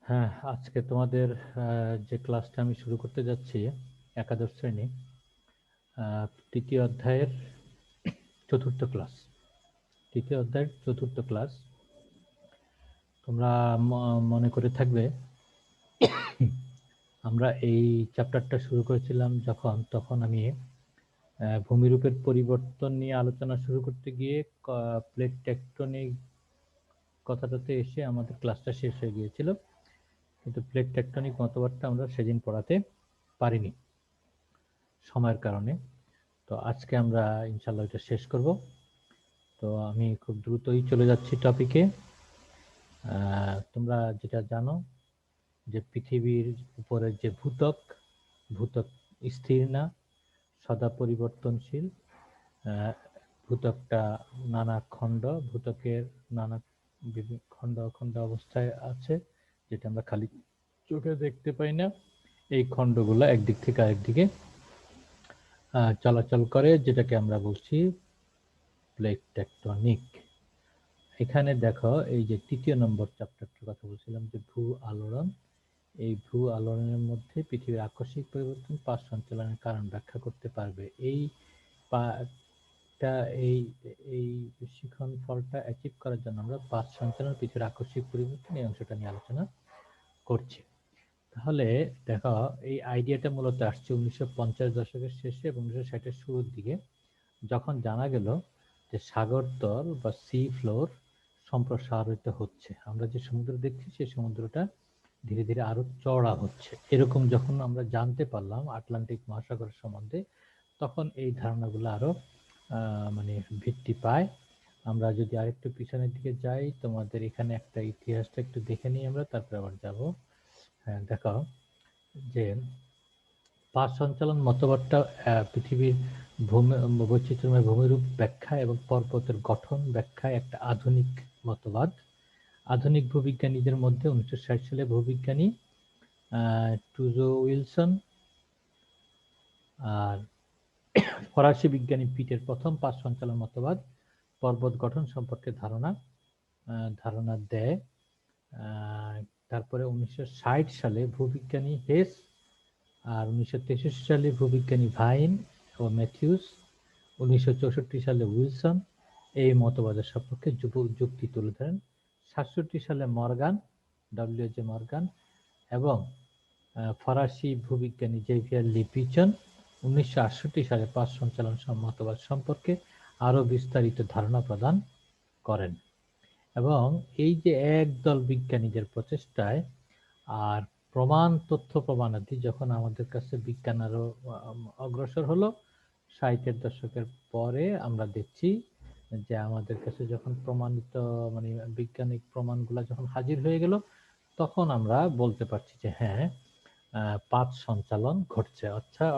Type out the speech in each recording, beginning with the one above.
হ্যাঁ, আজকে তোমাদের যে ক্লাসটা আমি শুরু করতে যাচ্ছি, একাদশ শ্রেণী তৃতীয় অধ্যায়ের চতুর্থ ক্লাস। তৃতীয় অধ্যায়ের চতুর্থ ক্লাস। তোমরা মনে করে থাকবে আমরা এই চ্যাপ্টারটা শুরু করেছিলাম তখন আমি ভূমিরূপের পরিবর্তন নিয়ে আলোচনা শুরু করতে গিয়ে প্লেট টেকটনিক কথাটাতে এসে আমাদের ক্লাসটা শেষ হয়ে গিয়েছিল, কিন্তু প্লেট টেকটনিক মতবাদটা আমরা সেদিন পড়াতে পারিনি সময়ের কারণে। তো আজকে আমরা ইনশাল্লাহ এটা শেষ করব। তো আমি খুব দ্রুতই চলে যাচ্ছি টপিকে। তোমরা যেটা জানো যে পৃথিবীর উপরে যে ভূত্বক, ভূত্বক স্থির না, সদা পরিবর্তনশীল। ভূত্বকটা নানা খণ্ড, ভূত্বকের নানা খণ্ড খণ্ড অবস্থায় আছে, যেটা আমরা খালি চোখে দেখতে পাই না। এই খণ্ডগুলো একদিক থেকে আরেকদিকে চলাচল করে, যেটাকে আমরা বলছি প্লেট টেকটনিক। এখানে দেখো, এই যে তৃতীয় নম্বর চ্যাপ্টারটার কথা বলছিলাম যে ভূ আলোড়ন, এই ভূ আলোড়নের মধ্যে পৃথিবীর আকস্মিক পরিবর্তন পাঁচ সঞ্চালনের কারণ ব্যাখ্যা করতে পারবে। এই এই এই শিখন ফলটা অ্যাচিভ করার জন্য আমরা পাঁচ সঞ্চালন পৃথিবীর আকস্মিক পরিবর্তন এই অংশটা নিয়ে আলোচনা করছি। তাহলে দেখো, এই আইডিয়াটা মূলত আসছে 1950 দশকের শেষে এবং 1960-এর শুরুর দিকে, যখন জানা গেল যে সাগর তল বা সি ফ্লোর সম্প্রসারিত হচ্ছে। আমরা যে সমুদ্র দেখছি সেই সমুদ্রটা ধীরে ধীরে আরো চওড়া হচ্ছে, এরকম যখন আমরা জানতে পারলাম আটলান্টিক মহাসাগরের সম্বন্ধে, তখন এই ধারণাগুলো আরো মানে ভিত্তি পায়। আমরা যদি আরেকটু পিছনের দিকে যাই, তোমাদের এখানে একটা ইতিহাসটা একটু দেখে নিই আমরা, তারপরে আবার যাব। হ্যাঁ, দেখো যে পাঁচ সঞ্চালন মতবাদটা পৃথিবীর বৈচিত্র্যময় ভূমিরূপ ব্যাখ্যা এবং পর্বতের গঠন ব্যাখ্যায় একটা আধুনিক মতবাদ। আধুনিক ভূবিজ্ঞানীদের মধ্যে 1960 সালে ভূবিজ্ঞানী টুজো উইলসন আর ফরাসি বিজ্ঞানী পিটের প্রথম পাঁচ সঞ্চালন মতবাদ পর্বত গঠন সম্পর্কে ধারণা দেয়। তারপরে 1960 সালে ভূবিজ্ঞানী হেস আর 1963 সালে ভূবিজ্ঞানী ভাইন ও ম্যাথিউস, 1964 সালে উইলসন এই মতবাদের সপক্ষে যুক্তি তুলে ধরেন। 67 সালে মর্গান, ডব্লিউ.জে মর্গান এবং ফরাসি ভূবিজ্ঞানী জেভিয়ার লিপিচন 1968 সালে পাঁচ সঞ্চালন মতবাদ সম্পর্কে আরো বিস্তারিত ধারণা প্রদান করেন। এবং এই যে একদল বিজ্ঞানীদের প্রচেষ্টায় আর তথ্য প্রমাণাদি যখন আমাদের কাছে বিজ্ঞান আরো অগ্রসর হলো, 60-এর দশকের পরে আমরা দেখছি যে আমাদের কাছে যখন প্রমাণিত মানে বৈজ্ঞানিক প্রমাণগুলো যখন হাজির হয়ে গেল, তখন আমরা বলতে পারছি যে হ্যাঁ, পাঁচ সঞ্চালন ঘটছে।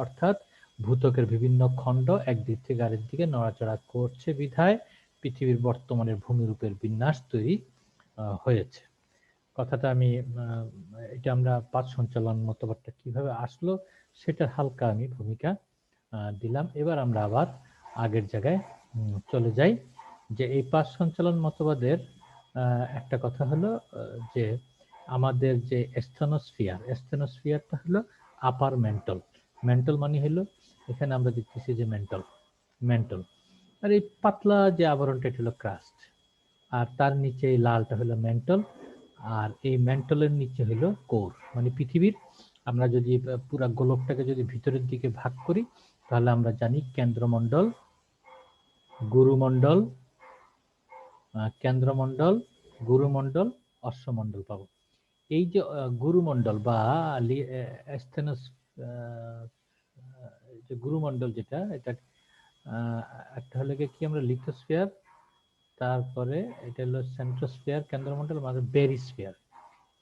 অর্থাৎ ভূত্বকের বিভিন্ন খণ্ড একদিক থেকে আরেক দিকে নড়াচড়া করছে বিধায় পৃথিবীর বর্তমানের ভূমিরূপের বিন্যাস তৈরি হয়েছে। কথাটা আমি এটা আমরা পাঁচ সঞ্চালন মতবাদটা কিভাবে আসলো সেটার হালকা আমি ভূমিকা দিলাম। এবার আমরা আবার আগের জায়গায় চলে যাই, যে এই পাঁচ সঞ্চালন মতবাদের একটা কথা হলো যে আমাদের যে স্থেনোস্ফিয়ারটা হলো আপার মেন্টল। মেন্টল মানে হলো, এখানে আমরা দেখতেছি যে মেন্টল, আর এই পাতলা যে আবরণটা এটা হলো ক্রাস্ট, আর তার নিচে এই লালটা হলো মেন্টল, আর এই মেন্টলের নিচে হলো কোর। মানে পৃথিবীর আমরা যদি পুরা গোলকটাকে যদি ভিতরের দিকে ভাগ করি, তাহলে আমরা জানি কেন্দ্রমণ্ডল, গুরুমণ্ডল, কেন্দ্রমণ্ডল, গুরুমণ্ডল, অশ্বমণ্ডল পাবো। এই যে গুরুমণ্ডল বা স্থেনস যে গুরুমণ্ডল, যেটা এটা একটা হলো কি আমরা লিথোস্ফিয়ার, তারপরে এটা হলো সেন্ট্রোস্ফিয়ার কেন্দ্রমণ্ডল, মানে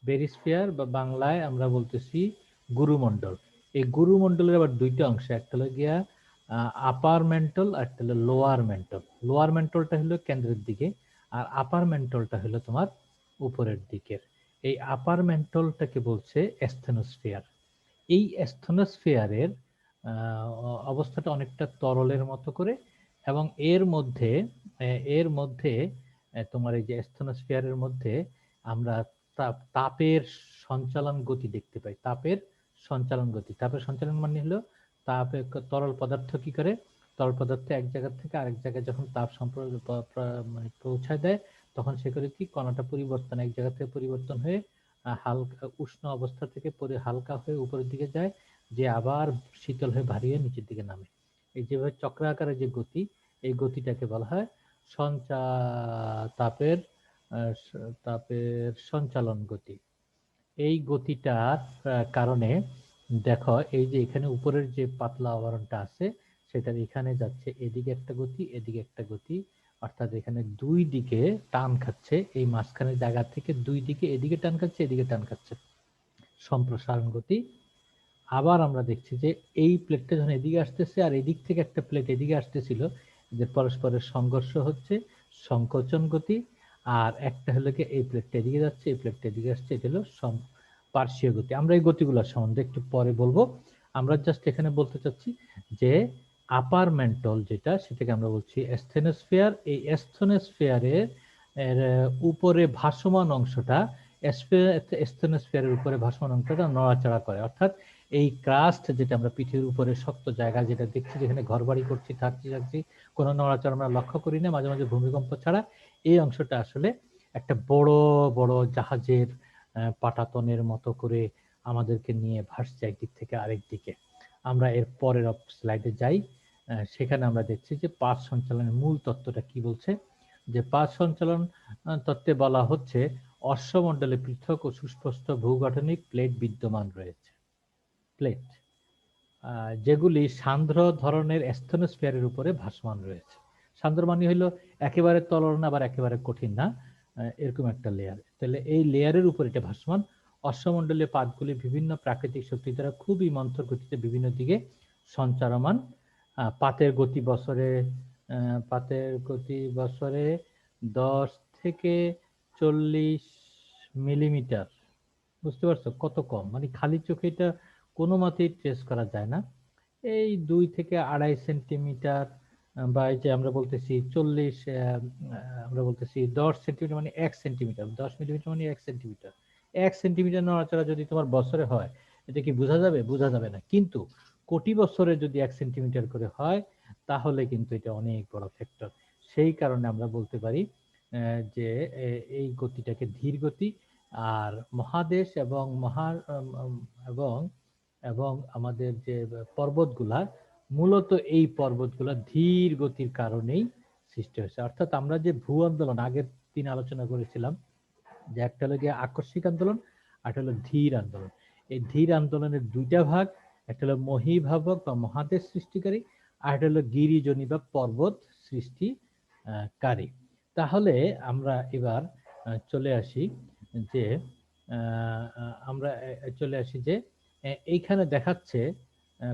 বেরিস্ফিয়ার বা বাংলায় আমরা বলতেছি গুরুমণ্ডল। এই গুরুমণ্ডলের আবার দুইটা অংশ, একটা হলো গিয়া আপার মেন্টল আর একটা হলো লোয়ার মেন্টল। লোয়ার মেন্টলটা হলো কেন্দ্রের দিকে, আর আপার মেন্টলটা হলো তোমার উপরের দিকের। এই আপার মেন্টলটাকে বলছে স্থেনোস্ফিয়ার। এই স্থেনোস্ফিয়ারের অবস্থাটা অনেকটা তরলের মতো করে, এবং এর মধ্যে তোমার এই যে স্থেনোস্ফিয়ারের মধ্যে আমরা তাপের সঞ্চালন গতি দেখতে পাই। তাপের সঞ্চালন গতি, তাপের সঞ্চালন মানে হলো তাপে তরল পদার্থ কি করে, তরল পদার্থ এক জায়গা থেকে আরেক জায়গায় যখন তাপ মানে পৌঁছায় দেয়, তখন সে করে কি কণাটা পরিবর্তন, এক জায়গা থেকে পরিবর্তন হয়ে হালকা উষ্ণ অবস্থা থেকে পরে হালকা হয়ে উপরের দিকে যায়, যে আবার শীতল হয়ে ভারী হয়ে নিচের দিকে নামে। এই যেভাবে চক্রাকারে যে গতি, এই গতিটাকে বলা হয় তাপের তাপের সঞ্চালন গতি। এই গতিটার কারণে দেখো এই যে এখানে উপরের যে পাতলা আবরণটা আছে, সেটার এখানে যাচ্ছে এদিকে একটা গতি, এদিকে একটা গতি, অর্থাৎ এখানে দুই দিকে টান খাচ্ছে, এই মাঝখানের জায়গা থেকে দুই দিকে, এদিকে টান খাচ্ছে, এদিকে টান খাচ্ছে, সম্প্রসারণ গতি। আবার আমরা দেখছি যে এই প্লেটটা যখন এদিকে আসতেছে আর এদিক থেকে একটা প্লেট এদিকে আসতেছিল, যে পরস্পরের সংঘর্ষ হচ্ছে, সংকোচন গতি। আর একটা হলো কি এই প্লেটটা এদিকে যাচ্ছে, এই প্লেটটা এদিকে আসছে, এটা হলো পার্শ্বীয় গতি। আমরা এই গতিগুলোর সম্বন্ধে একটু পরে বলবো। আমরা জাস্ট এখানে বলতে চাচ্ছি যে আপার ম্যান্টল যেটা, সেটাকে আমরা বলছি স্থেনোস্ফিয়ার। এই স্থেনোস্ফিয়ারের উপরে ভাসমান অংশটা, স্থেনোস্ফিয়ারের উপরে ভাসমান অংশটা নড়াচড়া করে, অর্থাৎ এই ক্রাস্ট যেটা আমরা পৃথিবীর উপরে শক্ত জায়গা যেটা দেখছি, যেখানে ঘরবাড়ি করছি, থাকছি, কোনো নড়াচড়া আমরা লক্ষ্য করি না, মাঝে মাঝে ভূমিকম্প ছাড়া, এই অংশটা আসলে একটা বড় বড় জাহাজের পাটাতনের মতো করে আমাদেরকে নিয়ে ভাসছে একদিক থেকে আরেক দিকে। আমরা এর পরের স্লাইডে যাই, সেখানে আমরা দেখছি যে পাত সঞ্চালনের মূল তত্ত্বটা কি বলছে। যে পাত সঞ্চালন তত্ত্বে বলা হচ্ছে অশ্বমণ্ডলে পৃথক ও সুস্পষ্ট ভূগঠনিক প্লেট বিদ্যমান রয়েছে। প্লেট যেগুলি সান্দ্র ধরনের স্থেনোস্ফিয়ারের উপরে ভাসমান রয়েছে। সান্দ্র মানে হইলো একেবারে তরল না, আবার একেবারে কঠিন না, এরকম একটা লেয়ার। তাহলে এই লেয়ারের উপর এটা ভাসমান। অশ্বমণ্ডলীয় পাতগুলি বিভিন্ন প্রাকৃতিক শক্তি দ্বারা খুবই মন্থর গতিতে বিভিন্ন দিকে সঞ্চারমান। পাতের গতি বছরে 10 থেকে 40 মিলিমিটার। বুঝতে পারছো কত কম, মানে খালি চোখে এটা কোনো মতেই ট্রেস করা যায় না। এই 2 থেকে 2.5 সেন্টিমিটার, বা এই যে আমরা বলতেছি 40, আমরা বলতেছি 10 সেন্টিমিটার মানে 1 সেন্টিমিটার, 10 মিলিমিটার মানে 1 সেন্টিমিটার। 1 সেন্টিমিটার নড়াচড়া যদি তোমার বছরে হয়, এটা কি বোঝা যাবে? বোঝা যাবে না। কিন্তু কোটি বছরে যদি 1 সেন্টিমিটার করে হয়, তাহলে কিন্তু এটা অনেক বড় ফ্যাক্টর। সেই কারণে আমরা বলতে পারি যে এই গতিটাকে ধীর গতি। আর মহাদেশ এবং এবং এবং আমাদের যে পর্বতগুলা, মূলত এই পর্বতগুলা ধীর গতির কারণেই সৃষ্টি হয়েছে। অর্থাৎ আমরা যে ভূ আন্দোলন আগের দিন আলোচনা করেছিলাম, যে একটা হলো গিয়ে আকস্মিক আন্দোলন, আর একটা হলো ধীর আন্দোলন। এই ধীর আন্দোলনের দুইটা ভাগ, একটা হলো মহীভাবক বা মহাদেশ সৃষ্টিকারী, আর একটা হলো গিরিজনী বা পর্বত সৃষ্টিকারী। তাহলে আমরা এবার চলে আসি যে এইখানে দেখাচ্ছে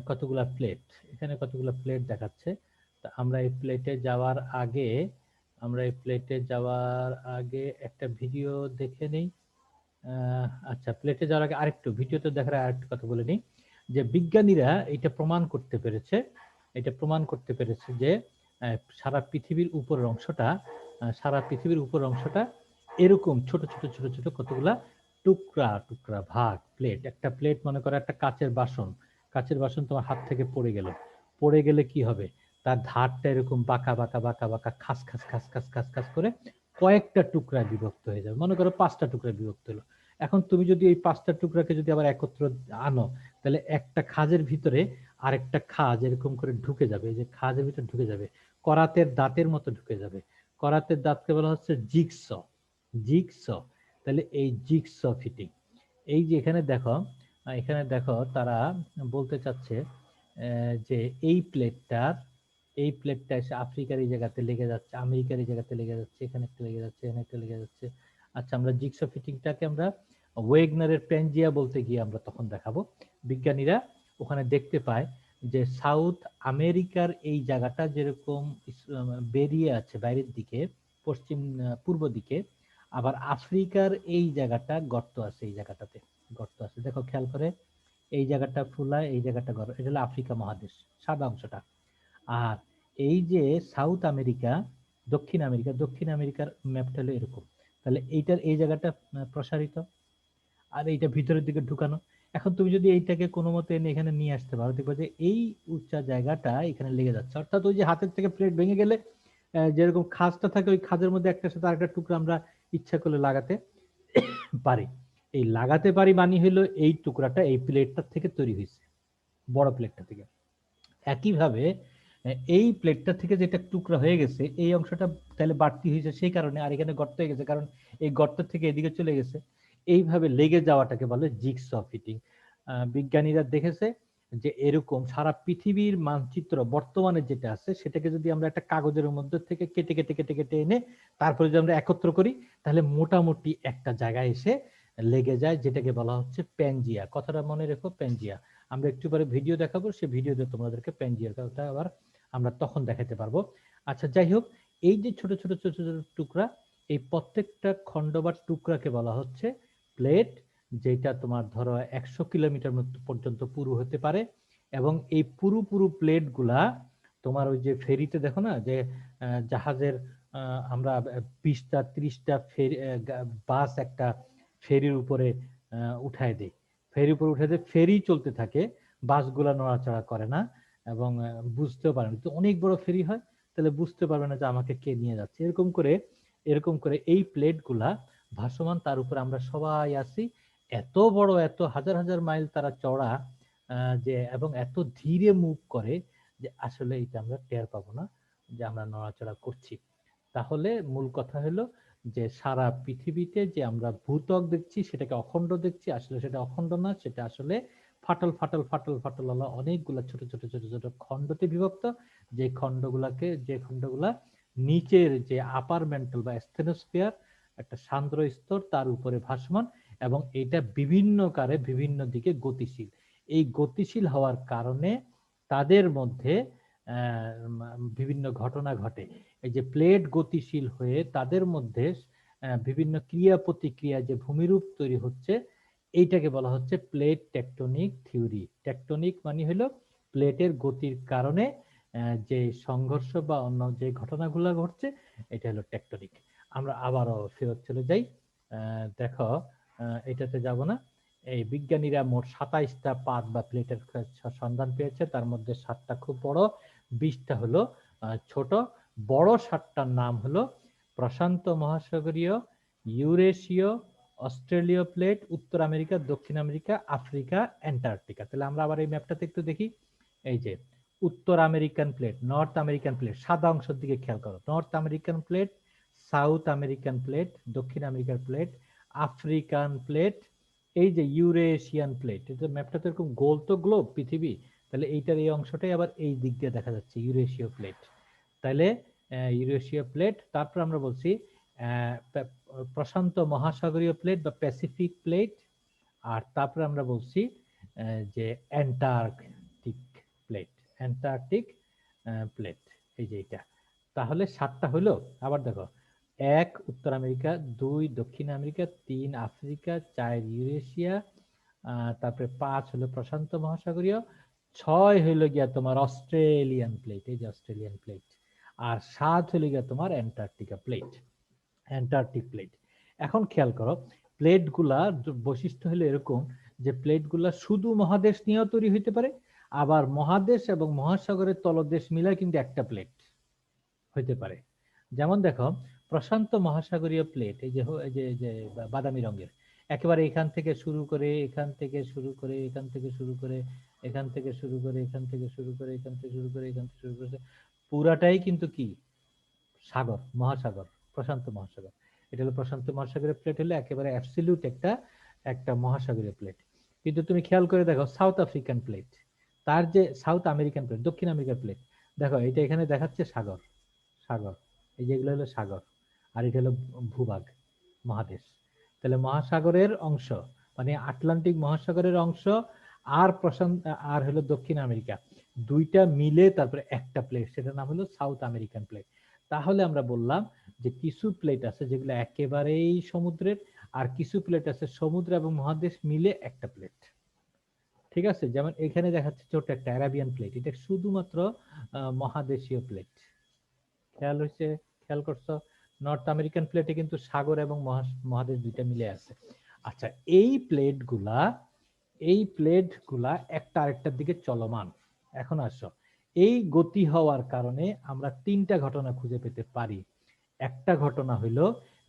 কতগুলা প্লেট, এখানে কতগুলা প্লেট দেখাচ্ছে। তা আমরা এই প্লেটে যাওয়ার আগে একটা ভিডিও দেখে নেই। আচ্ছা, প্লেটে যাওয়ার আগে আরেকটু ভিডিওতে দেখার আরেকটু কথা বলে নিই, যে বিজ্ঞানীরা এটা প্রমাণ করতে পেরেছে যে সারা পৃথিবীর উপরের অংশটা এরকম ছোট ছোট ছোট ছোট কতগুলা টুকরা টুকরা ভাগ। প্লেট, একটা প্লেট মনে করো একটা কাচের বাসন তোমার হাত থেকে পড়ে গেলে কি হবে, তার ধারটা এরকম বাঁকা বাঁকা বাঁকা বাঁকা খাস খাস খাস খাস খাস খাস করে কয়েকটা টুকরায় বিভক্ত হয়ে যাবে। মনে করো 5টা টুকরায় বিভক্ত হলো। এখন তুমি যদি এই 5টা টুকরাকে যদি আবার একত্র আনো, তাহলে একটা খাজের ভিতরে আরেকটা খাজ এরকম করে ঢুকে যাবে, এই যে খাজের ভিতরে ঢুকে যাবে, করাতের দাঁতের মতো ঢুকে যাবে। করাতের দাঁতকে বলা হচ্ছে জিগস। তাহলে এই জিগস ফিটিং, এই যে এখানে দেখো তারা বলতে চাচ্ছে যে এই প্লেটটা এসে আফ্রিকার এই জায়গাতে লেগে যাচ্ছে, আমেরিকার এই জায়গাতে লেগে যাচ্ছে, এখানে একটা লেগে যাচ্ছে, এখানে একটা লেগে যাচ্ছে। আচ্ছা, আমরা জিগস ফিটিংটাকে আমরা ওয়েগনারের প্যানজিয়া বলতে গিয়ে আমরা তখন দেখাবো। বিজ্ঞানীরা ওখানে দেখতে পায় যে সাউথ আমেরিকার এই জায়গাটা যেরকম বেরিয়ে আছে বাইরের দিকে, পূর্ব দিকে, আবার আফ্রিকার এই জায়গাটা গর্ত আছে, এই জায়গাটাতে গর্ত আছে। দেখো খেয়াল করে, এই জায়গাটা ফুলা, এই জায়গাটা গর্ত, এটা হলো আফ্রিকা মহাদেশ, সাদা অংশটা। আর এই যে সাউথ আমেরিকা, দক্ষিণ আমেরিকার ম্যাপটা হলো এরকম। তাহলে এইটার এই জায়গাটা প্রসারিত, আর এইটা ভিতরের দিকে ঢুকানো। এখন তুমি যদি এইটাকে কোনো মতে এনে এখানে নিয়ে আসতে পারো, দেখবে যে এই উচ্চা জায়গাটা এখানে লেগে যাচ্ছে। অর্থাৎ ওই যে হাতের থেকে প্লেট ভেঙে গেলে যেরকম খাঁজটা থাকে, ওই খাঁজের মধ্যে একটা সাথে আরেকটা টুকরা আমরা ইচ্ছা করলে লাগাতে পারি। এই লাগাতে পারি মানে হলো এই টুকরাটা এই প্লেটটার থেকে তৈরি হয়েছে, বড় প্লেটটা থেকে। একইভাবে এই প্লেটটা থেকে যেটা টুকরা হয়ে গেছে, এই অংশটা তাহলে বাড়তি হয়েছে সেই কারণে, আর এখানে গর্ত হয়ে গেছে কারণ এই গর্ত থেকে এদিকে চলে গেছে। এইভাবে লেগে যাওয়াটাকে বলে জিগস ফিটিং। বিজ্ঞানীরা দেখেছে যে এরকম সারা পৃথিবীর মানচিত্র বর্তমানে যেটা আছে সেটাকে যদি আমরা একটা কাগজের মধ্যে থেকে কেটে কেটে কেটে কেটে এনে তারপরে যদি আমরা একত্র করি, তাহলে মোটামুটি একটা জায়গায় এসে লেগে যায়, যেটাকে বলা হচ্ছে প্যানজিয়া। কথাটা মনে রেখো, প্যানজিয়া। আমরা একটু পরে ভিডিও দেখাবো, সেই ভিডিওতে তোমাদেরকে প্যানজিয়ার কথা আবার আমরা তখন দেখাতে পারবো। আচ্ছা, যাই হোক, এই যে ছোট ছোট ছোট ছোট টুকরা, এই প্রত্যেকটা খণ্ড বা টুকরাকে বলা হচ্ছে প্লেট, যেটা তোমার ধরো 100 কিলোমিটার পর্যন্ত পুরু হতে পারে। এবং এই পুরু পুরু প্লেট গুলা তোমার ওই যে ফেরিতে দেখো না, যে জাহাজের আমরা 20টা 30টা ফেরি বাস একটা ফেরির উপরে উঠায় দেই, ফেরির উপরে উঠে দিয়ে ফেরি চলতে থাকে, বাসগুলা নড়াচড়া করে না এবং বুঝতেও পারে না। তো অনেক বড় ফেরি হয়, তাহলে বুঝতে পারবে না যে আমাকে কে নিয়ে যাচ্ছে। এরকম করে এই প্লেট গুলা ভাসমান, তার উপরে আমরা সবাই আছি। এত বড়, এত হাজার হাজার মাইল তারা চড়া, যে এবং এত ধীরে মুভ করে যে আসলে এটা আমরা টের পাবো না যে আমরা নড়াচড়া করছি। তাহলে মূল কথা হলো যে সারা পৃথিবীতে যে আমরা ভূত্বক দেখছি সেটাকে অখণ্ড দেখছি, আসলে সেটা অখণ্ড না, সেটা আসলে ফাটল ফাটল ফাটল ফাটল হলো অনেকগুলা ছোট ছোট ছোট ছোট খণ্ডতে বিভক্ত। যে খণ্ডগুলা নিচের যে আপার মেন্টাল বা স্থেনোস্ফিয়ার, একটা সান্দ্র স্তর, তার উপরে ভাসমান, এবং এটা বিভিন্ন কারে বিভিন্ন দিকে গতিশীল। এই গতিশীল হওয়ার কারণে তাদের মধ্যে বিভিন্ন ঘটনা ঘটে। এই যে প্লেট গতিশীল হয়ে তাদের মধ্যে বিভিন্ন ক্রিয়া প্রতিক্রিয়া, যে ভূমিরূপ তৈরি হচ্ছে, এইটাকে বলা হচ্ছে প্লেট টেকটনিক থিওরি। টেকটনিক মানে হলো প্লেটের গতির কারণে যে সংঘর্ষ বা অন্য যে ঘটনাগুলো ঘটছে, এটা হলো টেকটনিক। আমরা আবারও ফেরত চলে যাই। দেখো, এটাতে যাব না। এই বিজ্ঞানীরা মোট 27টা পাত বা প্লেটের সন্ধান পেয়েছে, তার মধ্যে 7টা খুব বড়, 20টা হলো ছোট। বড় 7টার নাম হলো প্রশান্ত মহাসাগরীয়, ইউরেশীয়, অস্ট্রেলীয় প্লেট, উত্তর আমেরিকা, দক্ষিণ আমেরিকা, আফ্রিকা, অ্যান্টার্কটিকা। তাহলে আমরা আবার এই ম্যাপটাতে একটু দেখি। এই যে উত্তর American plate, north American plate, সাদা অংশের দিকে খেয়াল করো, north American plate, south American plate, দক্ষিণ আমেরিকার প্লেট, আফ্রিকান প্লেট, এই যে ইউরেশিয়ান প্লেট। এটা ম্যাপটা তো এরকম গোল, তো গ্লোব পৃথিবী, তাহলে এইটার এই অংশটাই আবার এই দিক দিয়ে দেখা যাচ্ছে, ইউরেশীয় প্লেট। তাহলে ইউরেশীয় প্লেট। তারপর আমরা বলছি প্রশান্ত মহাসাগরীয় প্লেট বা প্যাসিফিক প্লেট। আর তারপরে আমরা বলছি যে অ্যান্টার্কটিক প্লেট, অ্যান্টার্কটিক প্লেট। এই যে এটা। তাহলে 7টা হলো। আবার দেখো, 1 উত্তর আমেরিকা, 2 দক্ষিণ আমেরিকা, 3 আফ্রিকা, 4 ইউরেশিয়া, তারপরে 5 হলো প্রশান্ত মহাসাগরীয়, 6 হইলো গিয়া তোমার অস্ট্রেলিয়ান প্লেট, এই যে অস্ট্রেলিয়ান প্লেট, আর 7 হইলো গিয়া তোমার অ্যান্টার্কটিকা প্লেট, অ্যান্টার্কটিক প্লেট। এখন খেয়াল করো, প্লেট গুলার বৈশিষ্ট্য হলো এরকম যে প্লেট গুলা শুধু মহাদেশ নিয়েও তৈরি হইতে পারে, আবার মহাদেশ এবং মহাসাগরের তলদেশ মিলে কিন্তু একটা প্লেট হইতে পারে। যেমন দেখো, প্রশান্ত মহাসাগরীয় প্লেট, এই যে বাদামি রঙের, একেবারে এখান থেকে শুরু করে, এখান থেকে শুরু করে, এখান থেকে শুরু করে, এখান থেকে শুরু করে, এখান থেকে শুরু করে, এখান থেকে শুরু করে, এখান থেকে শুরু করে, পুরাটাই কিন্তু কি সাগর, মহাসাগর, প্রশান্ত মহাসাগর। এটা হলো প্রশান্ত মহাসাগরের প্লেট, হলো একেবারে অ্যাবসলিউট একটা একটা মহাসাগরীয় প্লেট। কিন্তু তুমি খেয়াল করে দেখো সাউথ আফ্রিকান প্লেট, তার যে সাউথ আমেরিকান প্লেট, দক্ষিণ আমেরিকার প্লেট, দেখো এটা এখানে দেখাচ্ছে সাগর, সাগর, এই যেগুলো হলো সাগর, আর এটা হলো ভূভাগ, মহাদেশ। তাহলে মহাসাগরের অংশ মানে আটলান্টিক মহাসাগরের অংশ, আর প্রশান্ত, আর হলো দক্ষিণ আমেরিকা, দুইটা মিলে তারপরে একটা প্লেট, সেটার নাম হলো সাউথ আমেরিকান প্লেট। তাহলে আমরা বললাম যে কিছু প্লেট আছে যেগুলো একেবারেই সমুদ্রের, আর কিছু প্লেট আছে সমুদ্র এবং মহাদেশ মিলে একটা প্লেট। ঠিক আছে, যেমন এখানে দেখাচ্ছে ছোট একটা অ্যারাবিয়ান প্লেট, এটা শুধুমাত্র মহাদেশীয় প্লেট। খেয়াল হয়েছে? খেয়াল করছো? নর্থ আমেরিকান প্লেটে কিন্তু সাগর এবং মহাদেশ দুইটা মিলে আছে। আচ্ছা, এই প্লেটগুলা একটা আরেকটার দিকে চলমান। এখন আসো, এই গতি হওয়ার কারণে আমরা তিনটা ঘটনা খুঁজে পেতে পারি। একটা ঘটনা হইলো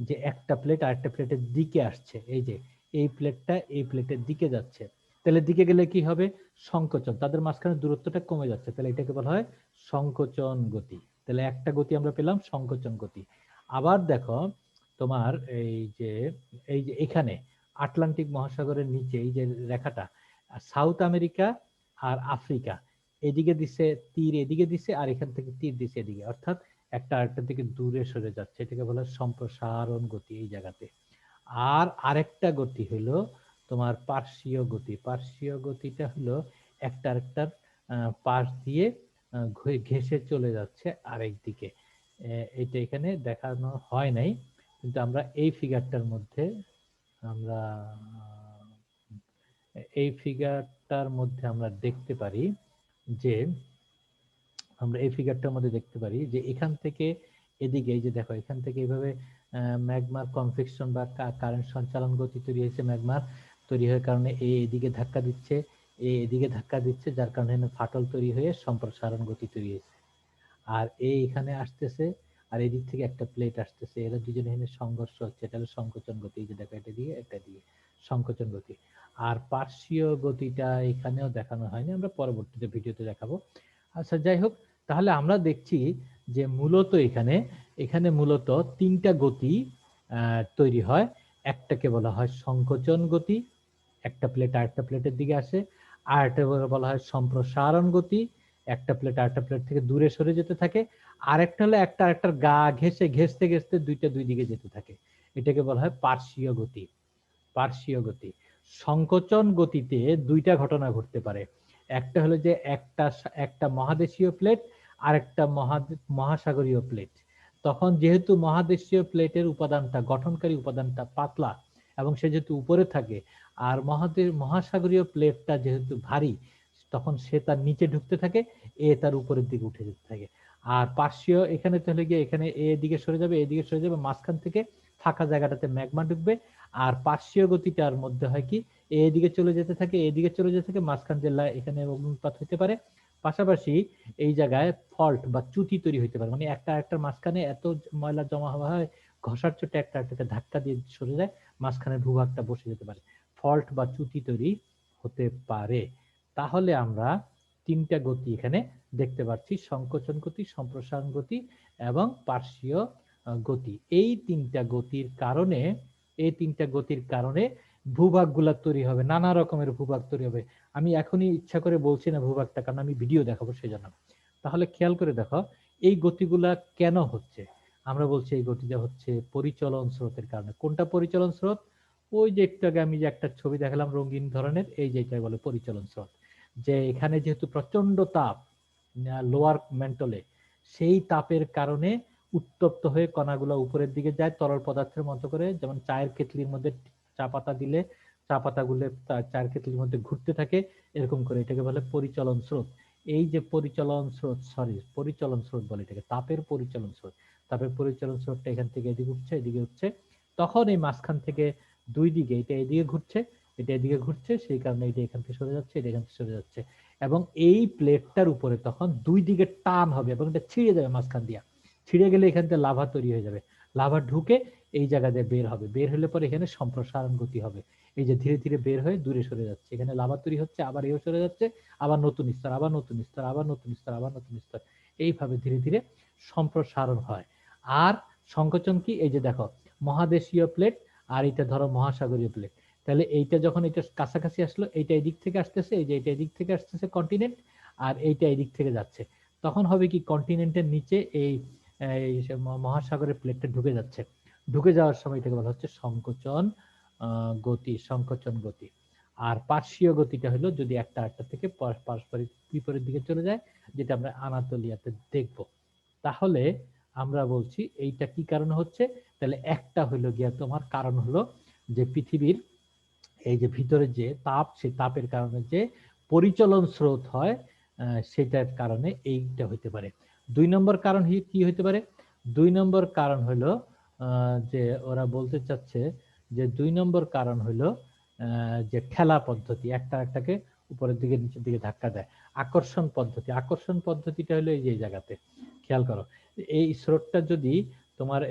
যে একটা প্লেট আরেকটা প্লেটের দিকে আসছে, এই যে এই প্লেটটা এই প্লেটের দিকে যাচ্ছে, তাহলে দিকে গেলে কি হবে? সংকোচন, তাদের মাঝখানে দূরত্বটা কমে যাচ্ছে, তাহলে এটাকে বলা হয় সংকোচন গতি। তাহলে একটা গতি আমরা পেলাম, সংকোচন গতি। আবার দেখো তোমার এই যে এখানে আটলান্টিক মহাসাগরের নিচে এই যে রেখাটা, সাউথ আমেরিকা আর আফ্রিকা, এদিকে দিছে তীর, এদিকে দিছে, আর এখান থেকে তীর দিছে এদিকে, অর্থাৎ একটা আরেকটা দিকে দূরে সরে যাচ্ছে, এটাকে বলা হয় সম্প্রসারণ গতি এই জায়গাতে। আর আরেকটা গতি হলো তোমার পার্শ্বীয় গতি। পার্শ্বীয় গতিটা হলো একটা আরেকটার পাশ দিয়ে ঘেঁষে চলে যাচ্ছে আরেক দিকে। এটা এখানে দেখানো হয় নাই, কিন্তু আমরা এই ফিগারটার মধ্যে আমরা দেখতে পারি যে এখান থেকে এদিকে, এই যে দেখো এখান থেকে এইভাবে ম্যাগমার কনভেকশন বা কারেন্ট সঞ্চালন গতি তৈরি হয়েছে। ম্যাগমার তৈরি হওয়ার কারণে এদিকে ধাক্কা দিচ্ছে, এদিকে ধাক্কা দিচ্ছে, যার কারণে ফাটল তৈরি হয়ে সম্প্রসারণ গতি তৈরি হয়েছে। আর এখানে আসতেছে, আর এদিক থেকে একটা প্লেট আসতেছে, এরা দুজনে এখানে সংঘর্ষ হচ্ছে, এটা হলো সংকোচন গতি। এই যে দেখো এটা দিয়ে একটা দিয়ে সংকোচন গতি। আর পার্শ্বীয় গতিটা এখানেও দেখানো হয়নি, আমরা পরবর্তীতে ভিডিওতে দেখাবো। আচ্ছা, যাই হোক, তাহলে আমরা দেখছি যে মূলত এখানে মূলত তিনটা গতি তৈরি হয়। একটাকে বলা হয় সংকোচন গতি, একটা প্লেট আরেকটা প্লেটের দিকে আসে। আর একটা বলা হয় সম্প্রসারণ গতি, একটা প্লেট আরেকটা প্লেট থেকে দূরে সরে যেতে থাকে। আরেকটা হলো একটা আরেকটার গা ঘেঁষতে ঘেঁষতে দুইটা দুই দিকে যেতে থাকে, এটাকে বলা হয় পার্শ্বীয় গতি। পার্শ্বীয় গতি। সংকোচন গতিতে দুইটা ঘটনা ঘটতে পারে। একটা হলো যে একটা মহাদেশীয় প্লেট আর একটা মহাসাগরীয় প্লেট। তখন যেহেতু মহাদেশীয় প্লেটের উপাদানটা, গঠনকারী উপাদানটা পাতলা এবং সে যেহেতু উপরে থাকে, আর মহাসাগরীয় প্লেটটা যেহেতু ভারী, তখন সে তার নিচে ঢুকতে থাকে, তার উপরের দিকে উঠে যেতে থাকে। আর পার্শ্বীয় এখানে চলে গিয়ে এখানে এদিকে সরে যাবে, এদিকে সরে যাবে, মাঝখান থেকে ফাঁকা জায়গাটাতে ম্যাগমা ঢুকবে। আর পার্শ্বীয় গতিটার মধ্যে হয় কি, এদিকে চলে যেতে থাকে, এদিকে চলে যেতে থাকে, মাঝখান জেলা এখানে অগ্নুৎপাত হতে পারে। পাশাপাশি এই জায়গায় ফল্ট বা চ্যুতি তৈরি হতে পারে, মানে একটা একটার মাঝখানে এত ময়লা জমা হওয়া হয়, ঘষার চোটে একটা একটাকে ধাক্কা দিয়ে সরে যায়, মাঝখানে ভূভাগটা বসে যেতে পারে, ফল্ট বা চ্যুতি তৈরি হতে পারে। তাহলে আমরা তিনটা গতি এখানে দেখতে পাচ্ছি, সংকোচন গতি, সম্প্রসারণ গতি এবং পার্শ্বীয় গতি। এই তিনটা গতির কারণে ভূভাগগুলা তৈরি হবে, নানা রকমের ভূভাগ তৈরি হবে। আমি এখনই ইচ্ছা করে বলছি না ভূভাগটা, কারণ আমি ভিডিও দেখাবো সেজন্য। তাহলে খেয়াল করে দেখো এই গতিগুলা কেন হচ্ছে। আমরা বলছি এই গতিটা হচ্ছে পরিচলন স্রোতের কারণে। কোনটা পরিচলন স্রোত? ওই যে একটু আগে আমি যে একটা ছবি দেখালাম রঙিন ধরনের, এই যেটা বলে পরিচলন স্রোত। যে এখানে যেহেতু প্রচন্ড তাপ লোয়ার ম্যান্টলে, সেই তাপের কারণে উত্তপ্ত হয়ে কণাগুলো উপরের দিকে যায় তরল পদার্থের মতো করে, যেমন চায়ের কেটলির মধ্যে চা পাতা দিলে চা পাতাগুলো চায়ের কেটলির মধ্যে ঘুরতে থাকে, এরকম করে। এটাকে বলে পরিচলন স্রোত। এই যে পরিচলন স্রোত বলে এটাকে, তাপের পরিচলন স্রোত। তাপের পরিচলন স্রোতটা এখান থেকে এদিকে উঠছে, এদিকে উঠছে, তখন এই মাঝখান থেকে দুই দিকে, এটা এদিকে ঘুরছে, এটা এদিকে ঘুরছে, সেই কারণে এটা এখান থেকে সরে যাচ্ছে, এটা এখান থেকে সরে যাচ্ছে। এবং এই প্লেটটার উপরে তখন দুই দিকে টান হবে এবং এটা ছিঁড়ে যাবে মাঝখান দিয়ে। ছিঁড়ে গেলে এখান থেকে লাভা তৈরি হয়ে যাবে, লাভা ঢুকে এই জায়গা দিয়ে বের হবে, বের হলে পরে এখানে সম্প্রসারণ গতি হবে। এই যে ধীরে ধীরে বের হয়ে দূরে সরে যাচ্ছে, এখানে লাভা তৈরি হচ্ছে, আবার এও সরে যাচ্ছে, আবার নতুন স্তর, আবার নতুন স্তর, আবার নতুন স্তর, আবার নতুন স্তর, এইভাবে ধীরে ধীরে সম্প্রসারণ হয়। আর সংকোচন কি? এই যে দেখো মহাদেশীয় প্লেট আর এটা ধরো মহাসাগরীয় প্লেট, তাহলে এইটা যখন এটা কাছাকাছি আসলো, এইটা এদিক থেকে আসতেছে, এই যে এটা এদিক থেকে আসতেছে কন্টিনেন্ট, আর এইটা এদিক থেকে যাচ্ছে, তখন হবে কি কন্টিনেন্টের নিচে এই মহাসাগরের প্লেটটা ঢুকে যাচ্ছে। ঢুকে যাওয়ার সময় এটাকে বলা হচ্ছে সংকোচন গতি, সংকোচন গতি। আর পার্শ্বীয় গতিটা হলো যদি একটা আরেকটা থেকে পারস্পরিক বিপরীত দিকে চলে যায়, যেটা আমরা আনাতোলিয়াতে দেখব। তাহলে আমরা বলছি এইটা কি কারণে হচ্ছে। তাহলে একটা হলো গিয়া তোমার কারণ হলো যে পৃথিবীর এই যে ভিতরে যে তাপ, সেই তাপের কারণে যে পরিচলন স্রোত হয়, সেটার কারণে এইটা হইতে পারে। দুই নম্বর কারণ কি হইতে পারে? দুই নম্বর কারণ হলো যে ওরা বলতে চাচ্ছে যে 2 নম্বর কারণ হলো যে ঠেলা পদ্ধতি, একটা একটাকে উপরের দিকে নিচের দিকে ধাক্কা দেয়। আকর্ষণ পদ্ধতি, আকর্ষণ পদ্ধতিটা হলো এই যে জায়গাতে খেয়াল করো, এই স্রোতটা যদি তোমার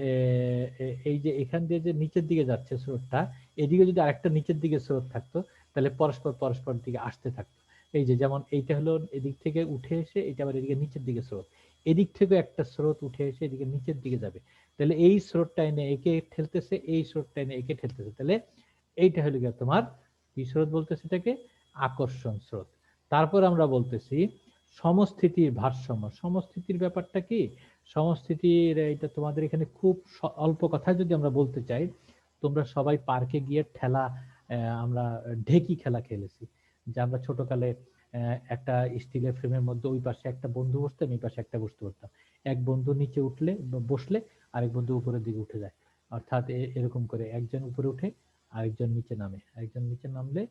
এই যে এখান দিয়ে যে নিচের দিকে যাচ্ছে স্রোতটা, এদিকে যদি আরেকটা নিচের দিকে স্রোত থাকতো তাহলে পরস্পর পরস্পর দিকে আসতে থাকতো। এই যে যেমন এইটা হলো এদিক থেকে উঠে এসে এটা আবার এদিকে নিচের দিকে স্রোত, এদিক থেকে একটা স্রোত উঠে এসে এদিকে নিচের দিকে যাবে, তাহলে এই স্রোতটা এনে একে ঠেলতেছে, এই স্রোতটা এনে একে ঠেলতেছে, তাহলে এইটা হলো গিয়ে তোমার কি স্রোত বলতেছে এটাকে, আকর্ষণ স্রোত। তারপর আমরা বলতেছি সমস্থিতির ভারসাম্য। সমস্থিতির ব্যাপারটা কি, সমস্থিতির এটা তোমাদের এখানে খুব অল্প কথায় যদি আমরা বলতে চাই, তোমরা সবাই পার্কে গিয়ে ঠেলা আমরা ঢেকি খেলা খেলেছি, যে আমরা ছোটকালে একটা স্টিলের ফ্রেমের মধ্যে ওই পাশে একটা বন্ধু বসতাম, এই পাশে একটা বসতে পারতাম, এক বন্ধু নিচে উঠলে বসলে আরেক বন্ধু উপরের দিকে উঠে যায়, অর্থাৎ এরকম করে একজন উপরে উঠে আরেকজন নিচে নামে, একজন নিচে নামলে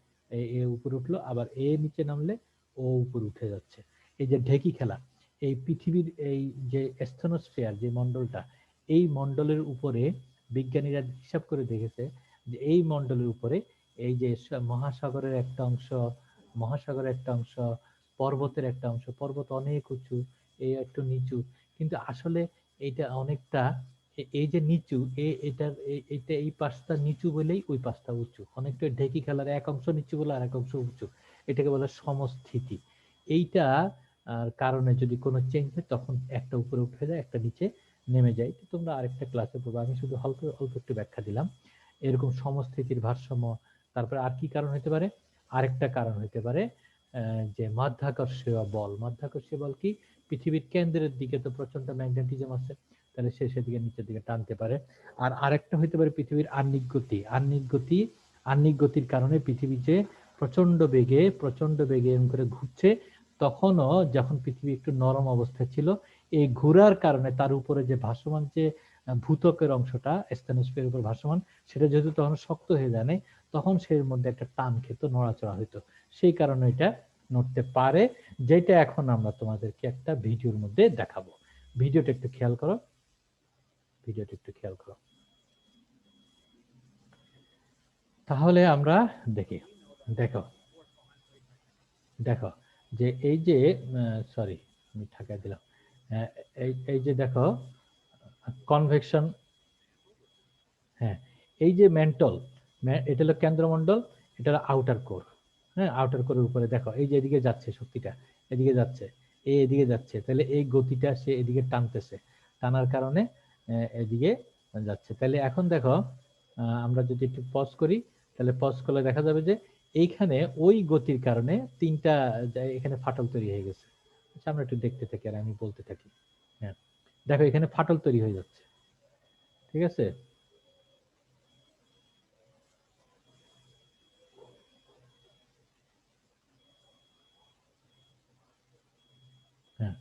এ উপরে উঠলো, আবার এ নিচে নামলে ও উপরে উঠে যাচ্ছে। এই যে ঢেকি খেলা, এই পৃথিবীর এই যে স্থনোস্ফিয়ার যে মন্ডলটা, এই মন্ডলের উপরে বিজ্ঞানীরা হিসাব করে দেখেছে যে এই মন্ডলের উপরে এই যে মহাসাগরের একটা অংশ, মহাসাগরের একটা অংশ, পর্বতের একটা অংশ, পর্বত অনেক উঁচু, এই একটু নিচু, কিন্তু আসলে এইটা অনেকটা এই যে নিচু, এটার এইটা এই পাশটা নিচু বলেই ওই পাশটা উঁচু, অনেকটা ঢেকি খেলার এক অংশ নিচু বলে আর এক অংশ উঁচু, এটাকে বলে সমস্থিতি। এইটা কারণে যদি কোনো চেঞ্জ হয় তখন একটা উপরে উঠে যায় একটা নিচে নেমে যায়, তো তোমরা আরেকটা ক্লাসে পড়বে, আমি শুধু অল্প অল্প একটু ব্যাখ্যা দিলাম। এরকম সমস্থিতির ভারসাম্য। তারপরে আর কি কারণ হতে পারে, আরেকটা কারণ হতে পারে যে মাধ্যাকর্ষীয় বল। মাধ্যাকর্ষীয় বল কি, পৃথিবীর কেন্দ্রের দিকে তো প্রচন্ড ম্যাগনেটিজম আছে, তাহলে সে সেদিকে নিচের দিকে টানতে পারে। আর আরেকটা হইতে পারে পৃথিবীর আহ্নিক গতি। আহ্নিক গতির কারণে পৃথিবী যে প্রচন্ড বেগে এরকম করে ঘুরছে, তখনও যখন পৃথিবী একটু নরম অবস্থায় ছিল, এই ঘোরার কারণে তার উপরে যে ভাসমান যে ভূত্বকের অংশটা স্থনোস্ফিয়ারের উপর ভাসমান, সেটা যেহেতু তখন শক্ত হয়ে যায় নাই, তখন সের মধ্যে একটা টান খেত, নড়াচড়া হইতো, সেই কারণে এটা নড়তে পারে, যেটা এখন আমরা তোমাদেরকে একটা ভিডিওর মধ্যে দেখাবো। ভিডিওটা একটু খেয়াল করো, ভিডিওটা একটু খেয়াল করো। তাহলে আমরা দেখি, দেখো দেখো যে এই যে সরি আমি ঠাকাই দিলাম, এই যে দেখো কনভেকশন, হ্যাঁ এই যে মেন্টল, এটা হলো কেন্দ্রমণ্ডল, এটা হলো আউটার কোর। হ্যাঁ, আউটার কোরের উপরে দেখো এই যে এদিকে যাচ্ছে শক্তিটা, এদিকে যাচ্ছে, এদিকে যাচ্ছে, তাহলে এই গতিটা সে এদিকে টানতেছে, টানার কারণে এদিকে যাচ্ছে। তাহলে এখন দেখো আমরা যদি একটু পজ করি, তাহলে পজ করলে দেখা যাবে যে এইখানে ওই গতির কারণে তিনটা এখানে ফাটল তৈরি হয়ে গেছে। আচ্ছা আমরা একটু দেখতে থাকি আর আমি বলতে থাকি। হ্যাঁ দেখো এখানে ফাটল তৈরি হয়ে যাচ্ছে, ঠিক আছে। হ্যাঁ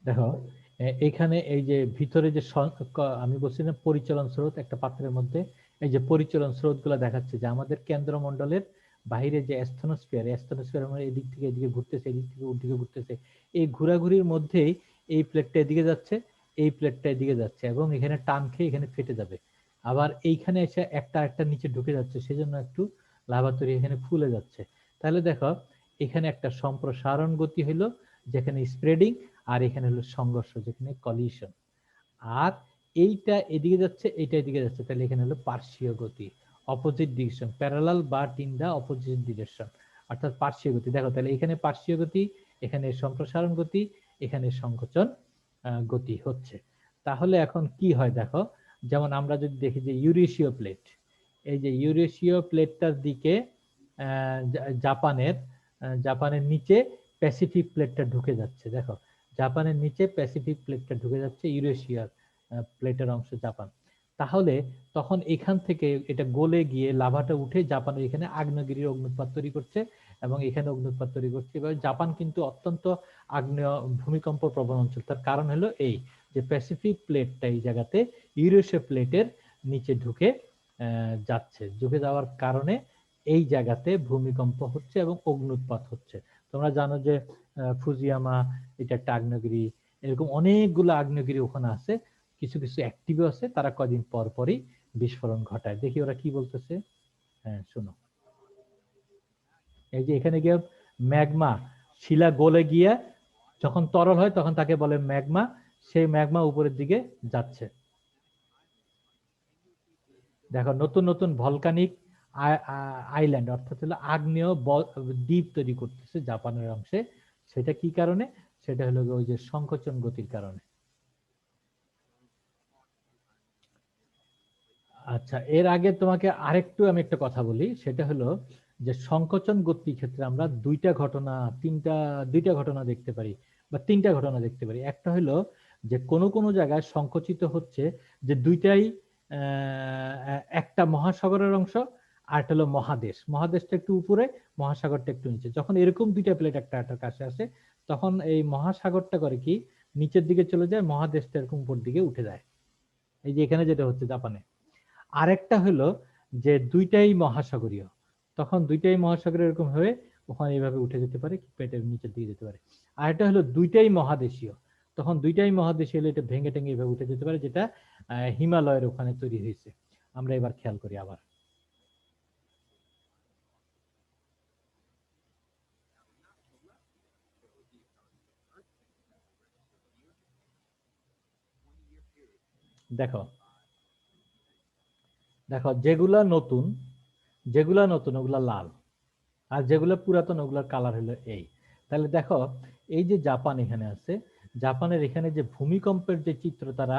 দেখো এখানে এই যে ভিতরে যে আমি বলছিলাম পরিচলন স্রোত একটা পাত্রের মধ্যে, এই যে পরিচলন স্রোত গুলা দেখাচ্ছে যে আমাদের কেন্দ্রমণ্ডলের বাইরে যে স্থনোস্ফিয়ার মানে এদিক থেকে এদিকে ঘুরতেছে, এদিক থেকে ওদিকে ঘুরতেছে, এই ঘোরাঘুরির মধ্যেই এই প্লেটটা এদিকে যাচ্ছে, এই প্লেটটা এদিকে যাচ্ছে, এবং এখানে টান খেয়ে এখানে ফেটে যাবে, আবার এইখানে এসে একটা একটা নিচে ঢুকে যাচ্ছে, সেজন্য একটু লাভা তৈরি এখানে ফুলে যাচ্ছে। তাহলে দেখো এখানে একটা সম্প্রসারণ গতি হলো যেখানে স্প্রেডিং, আর এখানে হলো সংঘর্ষ যেখানে কলিশন। আর এইটা এদিকে যাচ্ছে, এইটা এদিকে যাচ্ছে, তাহলে এখানে হলো পার্শ্বীয় গতি, opposite direction, parallel but in the opposite direction, অর্থাৎ পার্শ্বীয় গতি। দেখো তাহলে এখানে পার্শ্বীয় গতি, এখানে সম্প্রসারণ গতি, এখানে সংকোচন গতি হচ্ছে। তাহলে এখন কি হয় দেখো, যেমন আমরা যদি দেখি যে ইউরেশীয় প্লেট, এই যে ইউরেশীয় প্লেটটার দিকে জাপানের জাপানের নিচে প্যাসিফিক প্লেটটা ঢুকে যাচ্ছে, দেখো জাপানের নিচে প্যাসিফিক প্লেটটা ঢুকে যাচ্ছে, ইউরেশিয়ার প্লেটের অংশ জাপান। তাহলে তখন এখান থেকে এটা গলে গিয়ে লাভাটা উঠে জাপানের এখানে আগ্নেয়গিরির অগ্নুৎপাত তৈরি করছে, এবং এখানে অগ্নুৎপাত তৈরি করছে। এবার জাপান কিন্তু অত্যন্ত আগ্নেয় ভূমিকম্প প্রবণ অঞ্চল, তার কারণ হলো এই যে প্যাসিফিক প্লেটটা এই জায়গাতে ইউরেশীয় প্লেটের নিচে ঢুকে যাচ্ছে, ঢুকে যাওয়ার কারণে এই জায়গাতে ভূমিকম্প হচ্ছে এবং অগ্নুৎপাত হচ্ছে। তোমরা জানো যে ফুজিয়ামা এটা একটা আগ্নেয়গিরি, এরকম অনেকগুলো আগ্নেয়গিরি ওখানে আছে, কিছু কিছু অ্যাক্টিভ আছে, তারা কদিন পর পরই বিস্ফোরণ ঘটায়। দেখি ওরা কি বলতেছে। হ্যাঁ শোনো, এই যে এখানে গিয়ে ম্যাগমা, শিলা গলে গিয়ে যখন তরল হয় তখন তাকে বলে ম্যাগমা, সেই ম্যাগমা উপরের দিকে যাচ্ছে। দেখো নতুন নতুন ভলকানিক আইল্যান্ড অর্থাৎ হলো আগ্নেয় দ্বীপ তৈরি করতেছে জাপানের অংশে। সেটা কি কারণে? সেটা হলো ওই যে সংকোচন গতির কারণে। আচ্ছা, এর আগে তোমাকে আরেকটু আমি একটা কথা বলি, সেটা হলো যে সংকোচন গতির ক্ষেত্রে আমরা দুইটা ঘটনা দেখতে পারি বা তিনটা ঘটনা দেখতে পারি। একটা হলো যে কোনো জায়গায় সংকুচিত হচ্ছে, যে দুইটাই একটা মহাসাগরের অংশ, আর একটা হলো মহাদেশ, মহাদেশটা একটু উপরে, মহাসাগরটা একটু নিচে। যখন এরকম দুইটা প্লেট একটা একটা কাছে আসে, তখন এই মহাসাগরটা করে কি নিচের দিকে চলে যায়, মহাদেশটা এরকম উপর দিকে উঠে যায়। এই যে এখানে যেটা হচ্ছে জাপানে। আরেকটা হলো যে দুইটাই মহাসাগরীয়, তখন দুইটাই মহাসাগরের এরকম হয়ে ওখানে এইভাবে উঠে যেতে পারে, পেটের নিচের দিকে যেতে পারে। আর একটা হলো দুইটাই মহাদেশীয়, তখন দুইটাই মহাদেশীয় হলে এটা ভেঙে টেঙে এইভাবে উঠে যেতে পারে, যেটা হিমালয়ের ওখানে তৈরি হয়েছে। আমরা এবার খেয়াল করি আবার। দেখো দেখো যেগুলা নতুন ওগুলা লাল, আর যেগুলো পুরাতন ওগুলোর কালার হলো এই। তাহলে দেখো, এই যে জাপান এখানে আছে, জাপানের এখানে যে ভূমিকম্পের যে চিত্র তারা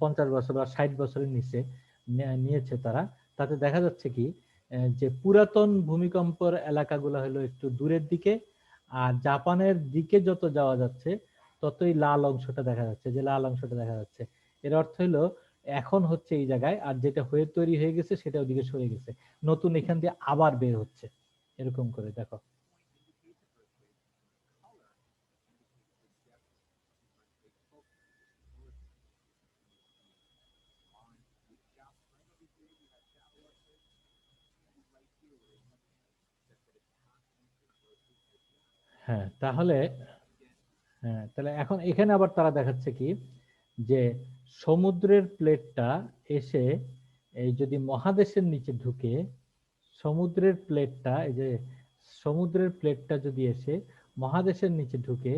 50 বছর বা 60 বছরের নিচে নিয়েছে তারা, তাতে দেখা যাচ্ছে কি যে পুরাতন ভূমিকম্পের এলাকাগুলো হলো একটু দূরের দিকে, আর জাপানের দিকে যত যাওয়া যাচ্ছে ততই লাল অংশটা দেখা যাচ্ছে, যে লাল অংশটা দেখা যাচ্ছে, এর অর্থ হলো এখন হচ্ছে এই জায়গায়, আর যেটা হয়ে তৈরি হয়ে গেছে সেটা ওদিকে সরে গেছে, নতুন এখান দিয়ে আবার বের হচ্ছে, এরকম করে দেখো। হ্যাঁ তাহলে, হ্যাঁ তাহলে এখন এখানে আবার তারা দেখাচ্ছে কি যে সমুদ্রের প্লেটটা এসে এই যদি মহাদেশের নিচে ঢুকে, সমুদ্রের প্লেটটা এই যে সমুদ্রের প্লেটটা যদি এসে মহাদেশের নিচে ঢুকে,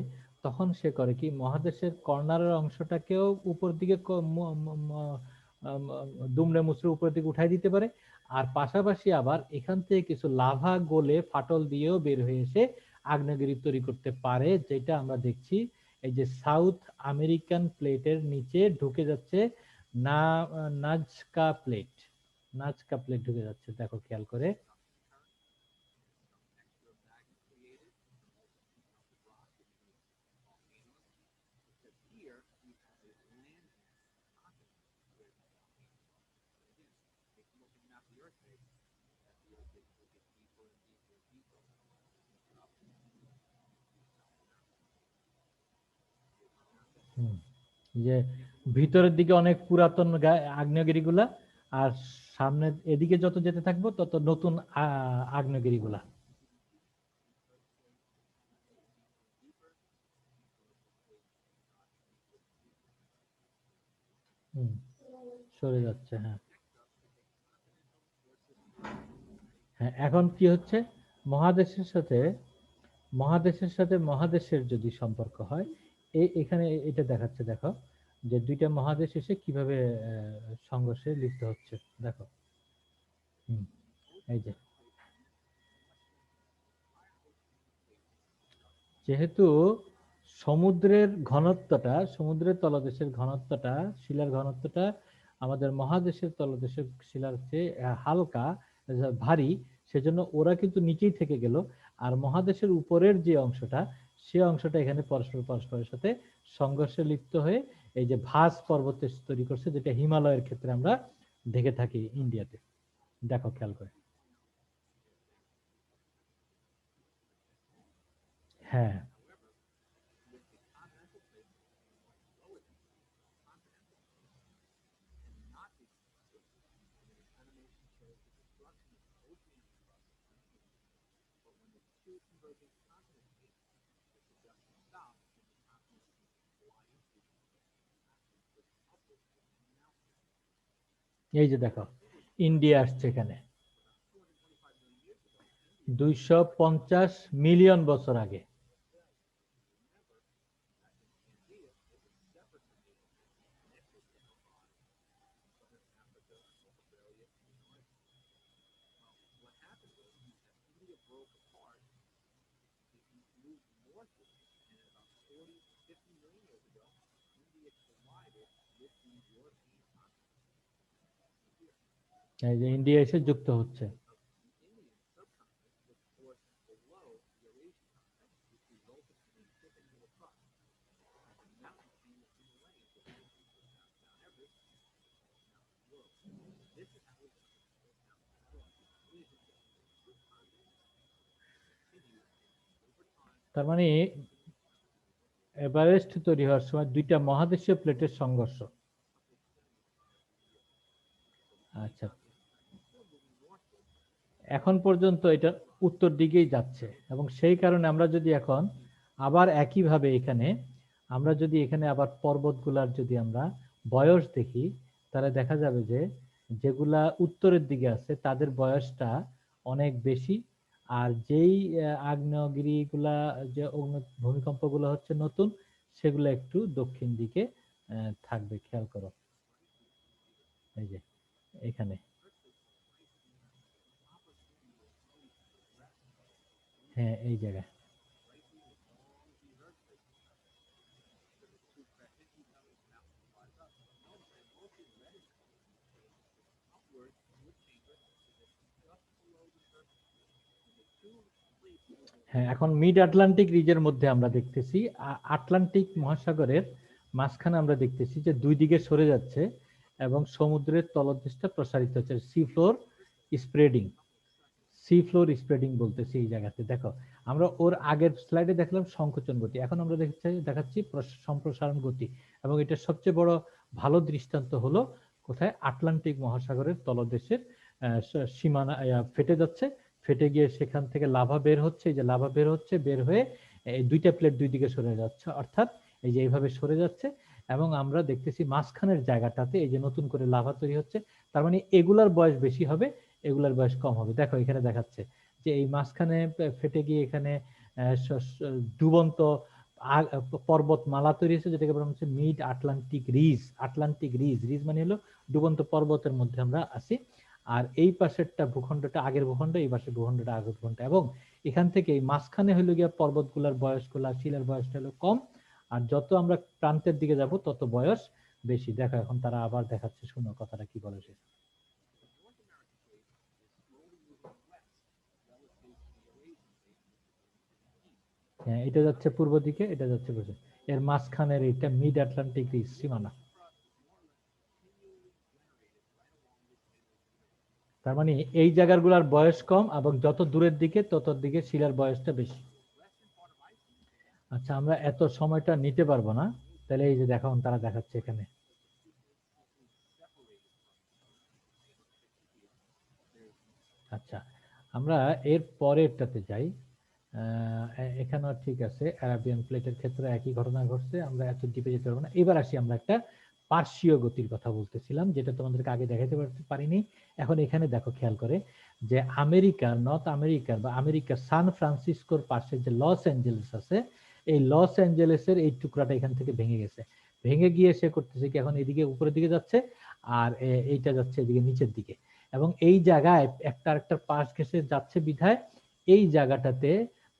তখন সে করে কি মহাদেশের কর্নারের অংশটাকেও উপর দিকে দুমড়ে মুচড়ে উপর দিকে উঠাই দিতে পারে, আর পাশাপাশি আবার এখান থেকে কিছু লাভা গলে ফাটল দিয়েও বের হয়ে এসে আগ্নেয়গিরি তৈরি করতে পারে, যেটা আমরা দেখছি এই যে সাউথ আমেরিকান প্লেটের নিচে ঢুকে যাচ্ছে। না, নাজকা প্লেট, নাজকা প্লেট ঢুকে যাচ্ছে, দেখো খেয়াল করে। হুম, যে ভিতরের দিকে অনেক পুরাতন আগ্নেয়গিরি গুলা, আর সামনে এদিকে যত যেতে থাকবো তত নতুন আগ্নেয়গিরি গুলা। হুম, সরে যাচ্ছে, হ্যাঁ। হ্যাঁ এখন কি হচ্ছে, মহাদেশের সাথে মহাদেশের যদি সম্পর্ক হয়, এখানে এটা দেখাচ্ছে, দেখো যে দুইটা মহাদেশ এসে কিভাবে সংঘর্ষে লিপ্ত হচ্ছে, দেখো। হুম, এই যে যেহেতু সমুদ্রের তলদেশের ঘনত্বটা, শিলার ঘনত্বটা আমাদের মহাদেশের তলদেশের শিলার চেয়ে হালকা, ভারী, সেজন্য ওরা কিন্তু নিচেই থেকে গেল। আর মহাদেশের উপরের যে অংশটা, সে অংশটা এখানে পরস্পরের সাথে সংঘর্ষে লিপ্ত হয়ে এই যে ভাস পর্বত তৈরি করছে, যেটা হিমালয়ের ক্ষেত্রে আমরা দেখে থাকি ইন্ডিয়াতে। দেখো খেয়াল করে। হ্যাঁ, এই যে দেখো ইন্ডিয়া আসছে এখানে 250 মিলিয়ন বছর আগে। এই যে ইন্ডিয়া এসে যুক্ত হচ্ছে। তার মানে এভারেস্ট তৈরি হওয়ার সময় দুইটা মহাদেশীয় প্লেটের সংঘর্ষ। আচ্ছা, এখন পর্যন্ত এটা উত্তর দিকেই যাচ্ছে এবং সেই কারণে আমরা যদি এখন আবার একইভাবে এখানে আমরা যদি এখানে আবার পর্বতগুলার যদি আমরা বয়স দেখি, তাহলে দেখা যাবে যে যেগুলা উত্তরের দিকে আছে তাদের বয়সটা অনেক বেশি, আর যেই আগ্নেয়গিরিগুলা যে ভূমিকম্পগুলো হচ্ছে নতুন, সেগুলো একটু দক্ষিণ দিকে থাকবে। খেয়াল করো এই যে এখানে, হ্যাঁ এই জায়গায়। হ্যাঁ, এখন মিড আটলান্টিক রিজের মধ্যে আমরা দেখতেছি আটলান্টিক মহাসাগরের মাঝখানে আমরা দেখতেছি যে দুই দিকে সরে যাচ্ছে এবং সমুদ্রের তলদেশটা প্রসারিত হচ্ছে। C floor spreading, C floor spreading বলতেছি এই জায়গাতে। দেখো আমরা ওর আগের স্লাইডে দেখলাম সংকোচন গতি, এখন আমরা দেখাচ্ছি সম্প্রসারণ গতি। এবং এটা সবচেয়ে বড় ভালো দৃষ্টান্ত হলো কোথায়, আটলান্টিক মহাসাগরের তলদেশের সীমানা ফেটে যাচ্ছে, ফেটে গিয়ে সেখান থেকে লাভা বের হচ্ছে। এই যে লাভা বের হচ্ছে, বের হয়ে এই দুইটা প্লেট দুই দিকে সরে যাচ্ছে, অর্থাৎ এই যে এইভাবে সরে যাচ্ছে। এবং আমরা দেখতেছি মাঝখানের জায়গাটাতে এই যে নতুন করে লাভা তৈরি হচ্ছে, তার মানে এগুলার বয়স বেশি হবে, এগুলার বয়স কম হবে। দেখো এখানে দেখাচ্ছে যে এই মাঝখানে ফেটে গিয়ে এখানে ডুবন্ত পর্বতমালা তৈরি হচ্ছে, যেটাকে বলা হচ্ছে mid Atlantic ridge. Atlantic ridge, ridge মানে হলো ডুবন্ত পর্বতের মধ্যে আমরা আছি। আর এই পাশেরটা ভূখণ্ডটা আগের ভূখণ্ড, এই পাশের ভূখণ্ডটা আগের ভূখণ্ড। এবং এখান থেকে এই মাঝখানে হলো গিয়া পর্বতগুলার বয়সগুলা, শিলার বয়সটা হলো কম, আর যত আমরা প্রান্তের দিকে যাব তত বয়স বেশি। দেখো এখন তারা আবার দেখাচ্ছে, শুনো কথাটা কি বলে সে। হ্যাঁ, এটা যাচ্ছে পূর্ব দিকে, এটা যাচ্ছে পশ্চিম। এর মাঝখানের এটা মিড আটলান্টিক রিজ সীমানা। তার মানে এই জায়গাগুলোর বয়স কম এবং যত দূরের দিকে তত দিকে শিলার বয়সটা বেশি। আচ্ছা, আমরা এত সময়টা নিতে পারবো না, তাহলে এই যে দেখো তারা দেখাচ্ছে এখানে। আচ্ছা, আমরা এর পরেরটাতে যাই। এখানেও ঠিক আছে, অ্যারাবিয়ান প্লেটের ক্ষেত্রে একই ঘটনা ঘটছে, আমরা এত ডিপে যেতে পারবো না। এবার আসি আমরা একটা পার্শ্বীয় গতির কথা বলতেছিলাম, যেটা তোমাদেরকে আগে দেখাতে পারিনি। এখন এখানে দেখো খেয়াল করে যে আমেরিকার, নর্থ আমেরিকার বা আমেরিকার সান ফ্রান্সিসকোর পাশে যে লস অ্যাঞ্জেলেস আছে, এই লস অ্যাঞ্জেলেসের এই টুকরাটা এখান থেকে ভেঙে গেছে। ভেঙে গিয়ে সে করতেছে কি, এখন এদিকে উপরের দিকে যাচ্ছে, আর এইটা যাচ্ছে এদিকে নিচের দিকে। এবং এই জায়গায় একটা আরেকটার পাশ ঘেঁষে যাচ্ছে বিধায় এই জায়গাটাতে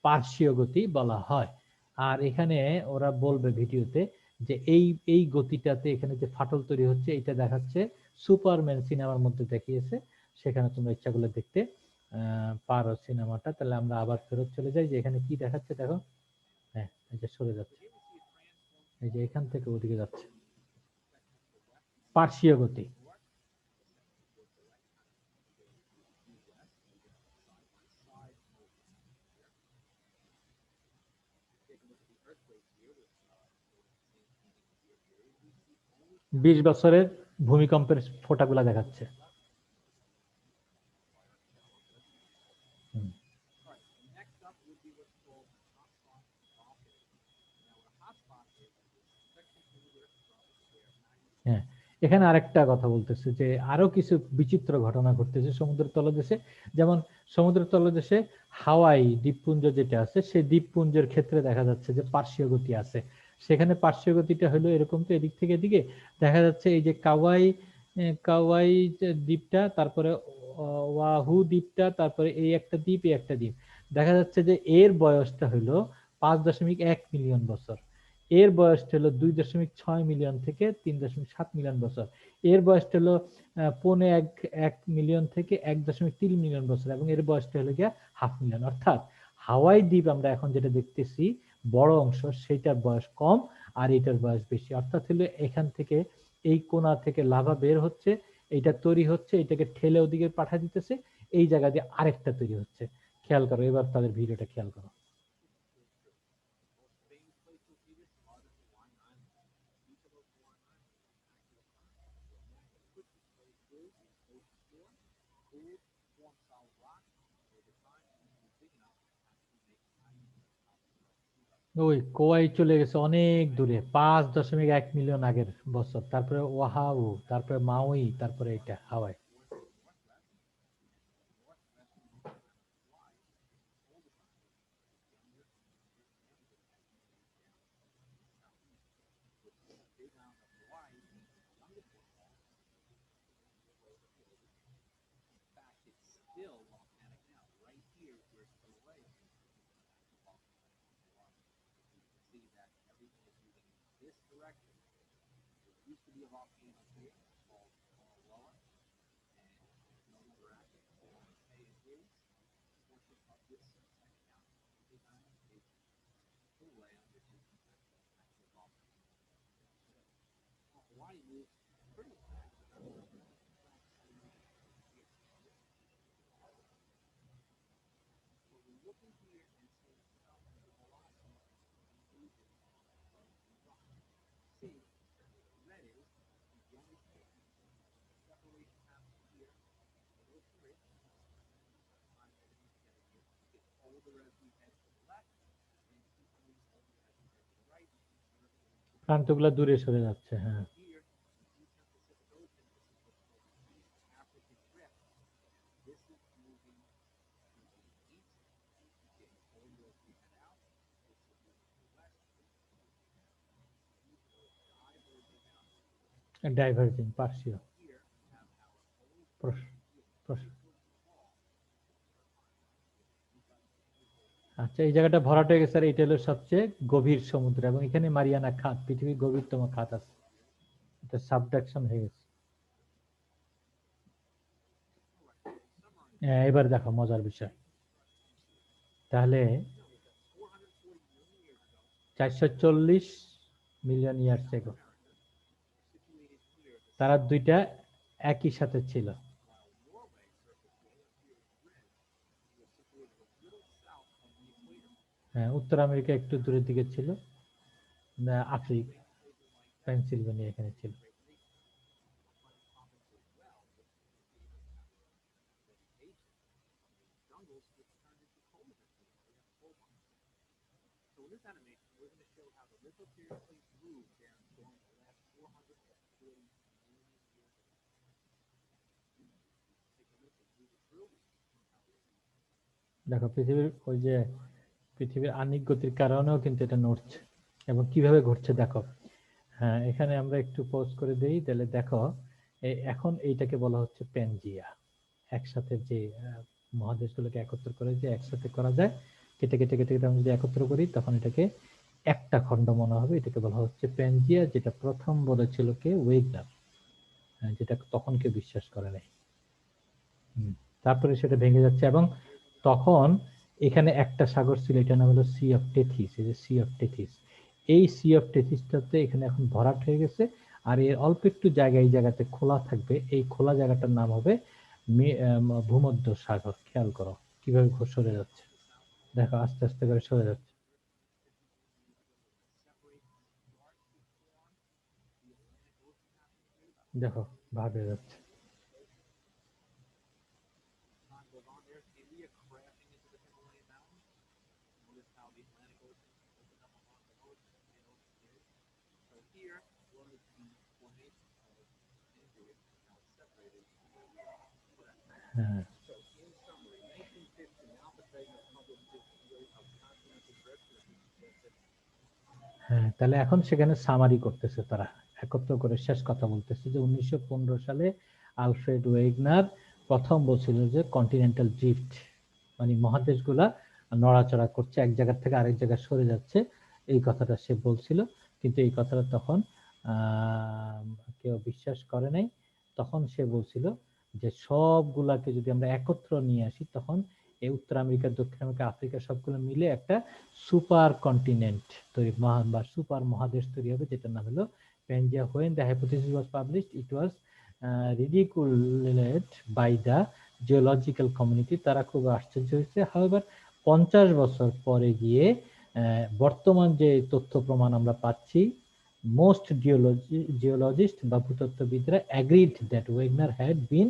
পার্শ্বীয় গতি বলা হয়। আর এখানে ওরা বলবে ভিডিওতে যে এই এই গতিটাতে এখানে যে ফাটল তৈরি হচ্ছে, এটা দেখাচ্ছে সুপারম্যান সিনেমার মধ্যে দেখিয়েছে। সেখানে তোমরা ইচ্ছা করলে দেখতে পারো সিনেমাটা। তাহলে আমরা আবার ফেরত চলে যাই, যে এখানে কি দেখাচ্ছে দেখো। হ্যাঁ, এই যে সরে যাচ্ছে, এই যে এখান থেকে ওদিকে যাচ্ছে, পার্শ্বীয় গতি। 20 বছরের ভূমিকম্পের ফোঁটাগুলা দেখাচ্ছে। হুম। হ্যাঁ, এখানে আরেকটা কথা বলতেছে যে আরো কিছু বিচিত্র ঘটনা ঘটতেছে সমুদ্রের তলদেশে। যেমন সমুদ্রের তলদেশে হাওয়াই দ্বীপপুঞ্জ যেটা আছে সেই দ্বীপপুঞ্জের ক্ষেত্রে দেখা যাচ্ছে যে পার্শ্বীয় গতি আছে। সেখানে পার্শ্বীয় গতিটা হলো এরকম, তো এদিক থেকে এদিকে দেখা যাচ্ছে এই যে কাওয়াই কাওয়াই যে দ্বীপটা, তারপরে ওয়াহু দ্বীপটা, তারপরে এই একটা দ্বীপ এই একটা দ্বীপ, দেখা যাচ্ছে যে এর বয়সটা হলো 5.1 মিলিয়ন বছর, এর বয়সটা হলো 2.6 মিলিয়ন থেকে 3.7 মিলিয়ন বছর, এর বয়সটা হলো পৌনে এক মিলিয়ন থেকে 1.3 মিলিয়ন বছর, এবং এর বয়সটা হলো গিয়া হাফ মিলিয়ন। অর্থাৎ হাওয়াই দ্বীপ আমরা এখন যেটা দেখতেছি বড় অংশ, সেটার বয়স কম আর এটার বয়স বেশি। অর্থাৎ হলো এখান থেকে এই কোণা থেকে লাভা বের হচ্ছে, এইটা তৈরি হচ্ছে, এটাকে ঠেলে ওদিকে পাঠা দিতেছে, এই জায়গা দিয়ে আরেকটা তৈরি হচ্ছে। খেয়াল করো, এবার তাদের ভিডিওটা খেয়াল করো। ওই কোয়াই চলে গেছে অনেক দূরে, 5.1 মিলিয়ন আগের বছর, তারপরে ওয়াহাউ, তারপরে মাউই, তারপরে এটা হাওয়াই। প্রান্তগুলো দূরে সরে যাচ্ছে, হ্যাঁ। ডাইভার্জিং পার্শ্বীয়। প্রস- প্রস- আচ্ছা, এই জায়গাটা ভরাট হয়ে গেছে, আর এটা হলো সবচেয়ে গভীর সমুদ্র, এবং এখানে মারিয়ানা খাত, পৃথিবীর গভীরতম খাত আছে, এটা সাবডাকশন হয়ে গেছে। এবার দেখো মজার বিষয়, তাহলে 440 মিলিয়ন ইয়ার্স এগো তারা দুইটা একই সাথে ছিল। হ্যাঁ, উত্তর আমেরিকা একটু দূরের দিকে ছিল, আফ্রিকা, পেনসিলভেনিয়া এখানে ছিল। দেখো পৃথিবীর ওই যে পৃথিবীর আহ্নিক গতির কারণেও কিন্তু এটা নড়ছে, এবং কিভাবে ঘটছে দেখো। হ্যাঁ, এখানে আমরা একটু পজ করে দেই, তাহলে দেখো এখন এইটাকে বলা হচ্ছে প্যানজিয়া। একসাথে যে মহাদেশগুলোকে একত্র করে যে একসাথে করা যায়, কেটে কেটে কেটে কেটে আমরা যদি একত্র করি তখন এটাকে একটা খণ্ড মনে হবে, এটাকে বলা হচ্ছে প্যানজিয়া, যেটা প্রথম বলেছিল কে, ওয়েগনার। যেটা তখন কেউ বিশ্বাস করে নাই। তারপরে সেটা ভেঙে যাচ্ছে, এবং তখন এখানে একটা সাগর ছিল, এটার নাম হলো সি অফ টেথিস। এই যে সি অফ টেথিস, এই সি অফ টেথিসটাতে এখানে এখন ভরাট হয়ে গেছে, আর এর অল্প একটু জায়গা এই জায়গাতে খোলা থাকবে, এই খোলা জায়গাটার নাম হবে ভূমধ্য সাগর। খেয়াল করো কিভাবে সরে যাচ্ছে, দেখো আস্তে আস্তে করে সরে যাচ্ছে, দেখো ভাগ হয়ে যাচ্ছে। হ্যাঁ হ্যাঁ, তাহলে এখন সেখানে সামারি করতেছে তারা, একত্র করে শেষ কথা বলতেছে যে 1915 সালে আলফ্রেড ওয়েগনার প্রথম বলছিল যে কন্টিনেন্টাল ড্রিফট, মানে মহাদেশগুলা নড়াচড়া করছে, এক জায়গা থেকে আরেক জায়গায় সরে যাচ্ছে, এই কথাটা সে বলছিল। কিন্তু এই কথাটা তখন কেউ বিশ্বাস করে নাই। তখন সে বলছিল যে সবগুলাকে যদি আমরা একত্র নিয়ে আসি, তখন এই উত্তর আমেরিকা, দক্ষিণ আমেরিকা, আফ্রিকা সবগুলো মিলে একটা সুপার কন্টিনেন্ট তৈরি, বা সুপার মহাদেশ তৈরি হবে, যেটার নাম হলো Pangaea. When the hypothesis was published, it was ridiculed by the geological community. তারা খুব আশ্চর্য হয়েছে। However, 50 বছর পরে গিয়ে বর্তমান যে তথ্য প্রমাণ আমরা পাচ্ছি, most geologists বা ভূতত্ত্ববিদরা agreed that Wegener had been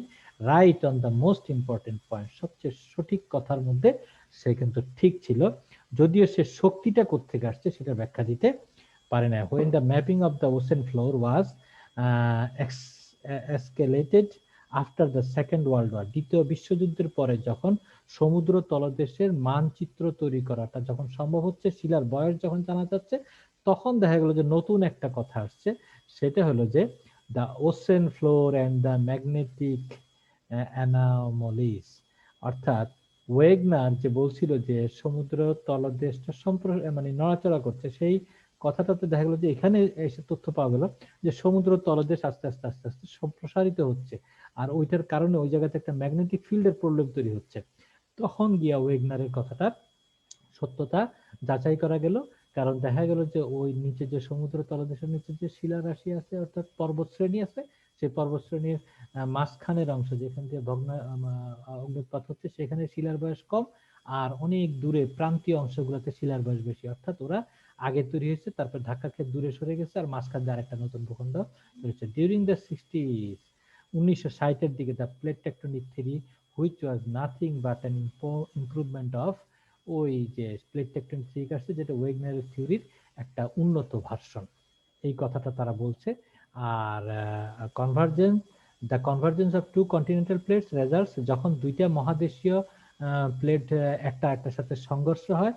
right on the most important point. সবচেয়ে সঠিক কথার মধ্যে সে কিন্তু ঠিক ছিল, যদিও সে শক্তিটা কোত্থেকে আসছে সেটা ব্যাখ্যা দিতে পারে না। When the mapping of the ocean floor was escalated after the Second World War, দ্বিতীয় বিশ্বযুদ্ধের পরে যখন সমুদ্র তলদেশের মানচিত্র তৈরি করাটা যখন সম্ভব হচ্ছে, শিলার বয়স যখন জানা যাচ্ছে, তখন দেখা গেল যে নতুন একটা কথা আসছে, সেটা হলো যে the ocean floor and the magnetic anomalies, অর্থাৎ ওয়েগনার যে বলছিল যে সমুদ্র তলদেশটা মানে নড়াচড়া করছে, সেই কথাটাতে দেখা গেল যে এখানে এসে তথ্য পাওয়া গেল যে সমুদ্র তলদেশ আস্তে আস্তে আস্তে আস্তে সম্প্রসারিত হচ্ছে, আর ওইটার কারণে ওই জায়গাতে একটা ম্যাগনেটিক ফিল্ডের প্রবলেম তৈরি হচ্ছে। তখন গিয়া ওয়েগনারের কথাটা সত্যতা যাচাই করা গেল, কারণ দেখা গেল যে ওই নিচে যে সমুদ্র তলদেশের নিচে যে শিলা রাশি আছে, অর্থাৎ পর্বত শ্রেণী আছে, সেই পর্বত শ্রেণীর মাঝখানের অংশ যেখান থেকে অগ্নুৎপাত হচ্ছে, সেখানে শিলার বয়স কম, আর অনেক দূরে প্রান্তীয় অংশগুলোতে শিলার বয়স বেশি, অর্থাৎ ওরা আগে তৈরি হয়েছে, তারপর ধাক্কা খেয়ে দূরে সরে গেছে, আর মাঝখান দিয়ে আরেকটা নতুন ভূখণ্ড রয়েছে। ডিউরিং দ্য 60s, 1960-এর দিকে the plate tectonic theory, which was nothing but an improvement of ওই যে প্লেট টেকটনিক থিওরি আসছে, যেটা ওয়েগনারের থিওরির একটা উন্নত ভার্সন, এই কথাটা তারা বলছে। আর convergence, the convergence of two continental plates results, যখন দুইটা মহাদেশীয় প্লেট একটা একটার সাথে সংঘর্ষ হয়,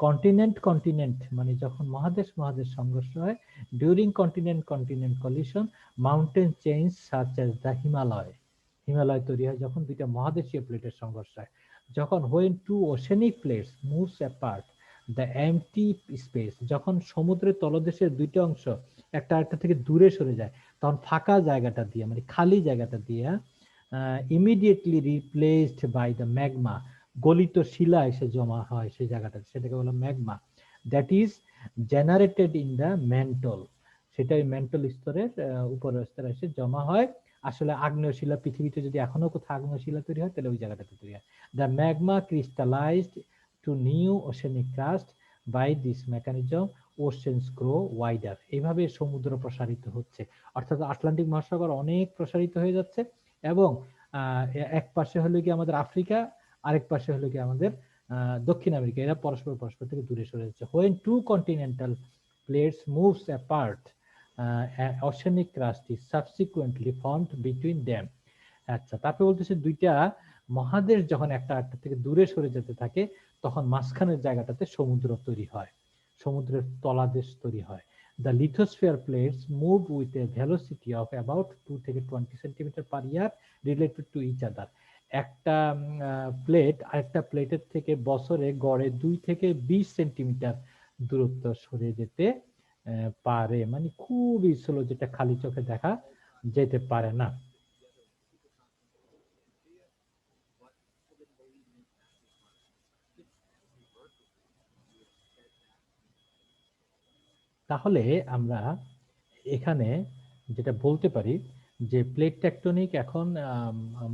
কন্টিনেন্ট কন্টিনেন্ট মানে যখন মহাদেশ মহাদেশ সংঘর্ষ হয়, during continent continent collision, mountain change such as the Himalaya, Himalaya তৈরি হয় যখন দুইটা মহাদেশীয় প্লেটের সংঘর্ষ হয়। যখন when two oceanic plates moves apart, the empty space, যখন সমুদ্রের তলদেশের দুইটা অংশ একটা আরেকটা থেকে দূরে সরে যায়, তখন ফাঁকা জায়গাটা দিয়ে মানে খালি জায়গাটা দিয়ে immediately replaced by the magma, গলিত শিলা এসে জমা হয় সেই জায়গাটাতে, সেটাকে বলা magma. That is generated in the mantle, সেটা ওই ম্যান্টল স্তরের উপরের স্তরে এসে জমা হয়। আসলে আগ্নেয় শিলা পৃথিবীতে যদি এখনো কোথাও আগ্নেয় শিলা তৈরি হয়, তাহলে ওই জায়গাটাতে তৈরি হয়। The magma crystallized to new oceanic crust. By this mechanism, oceans grow wider. এইভাবে সমুদ্র প্রসারিত হচ্ছে, অর্থাৎ আটলান্টিক মহাসাগর অনেক প্রসারিত হয়ে যাচ্ছে, এবং এক পাশে হলো কি আমাদের আফ্রিকা, আরেক পাশে হলো কি আমাদের দক্ষিণ আমেরিকা, এরা পরস্পর পরস্পর থেকে দূরে সরে যাচ্ছে। When two continental plates moves apart, oceanic crust is subsequently formed between them. আচ্ছা, তারপরে বলতেছে দুইটা মহাদেশ যখন একটা একটা থেকে দূরে সরে যেতে থাকে, তখন মাঝখানের জায়গাটাতে সমুদ্র তৈরি হয়, সমুদ্রের তলাদেশ তৈরি হয়। The lithosphere plates move with a velocity of about 2 থেকে 20 centimetre per year related to each other. একটা প্লেট আরেকটা প্লেটের থেকে বছরে গড়ে 2 থেকে 20 সেন্টিমিটার দূরত্ব সরে যেতে পারে, মানে খুবই স্লো, যেটা খালি চোখে দেখা যেতে পারে না। তাহলে আমরা এখানে যেটা বলতে পারি যে প্লেট টেকটনিক এখন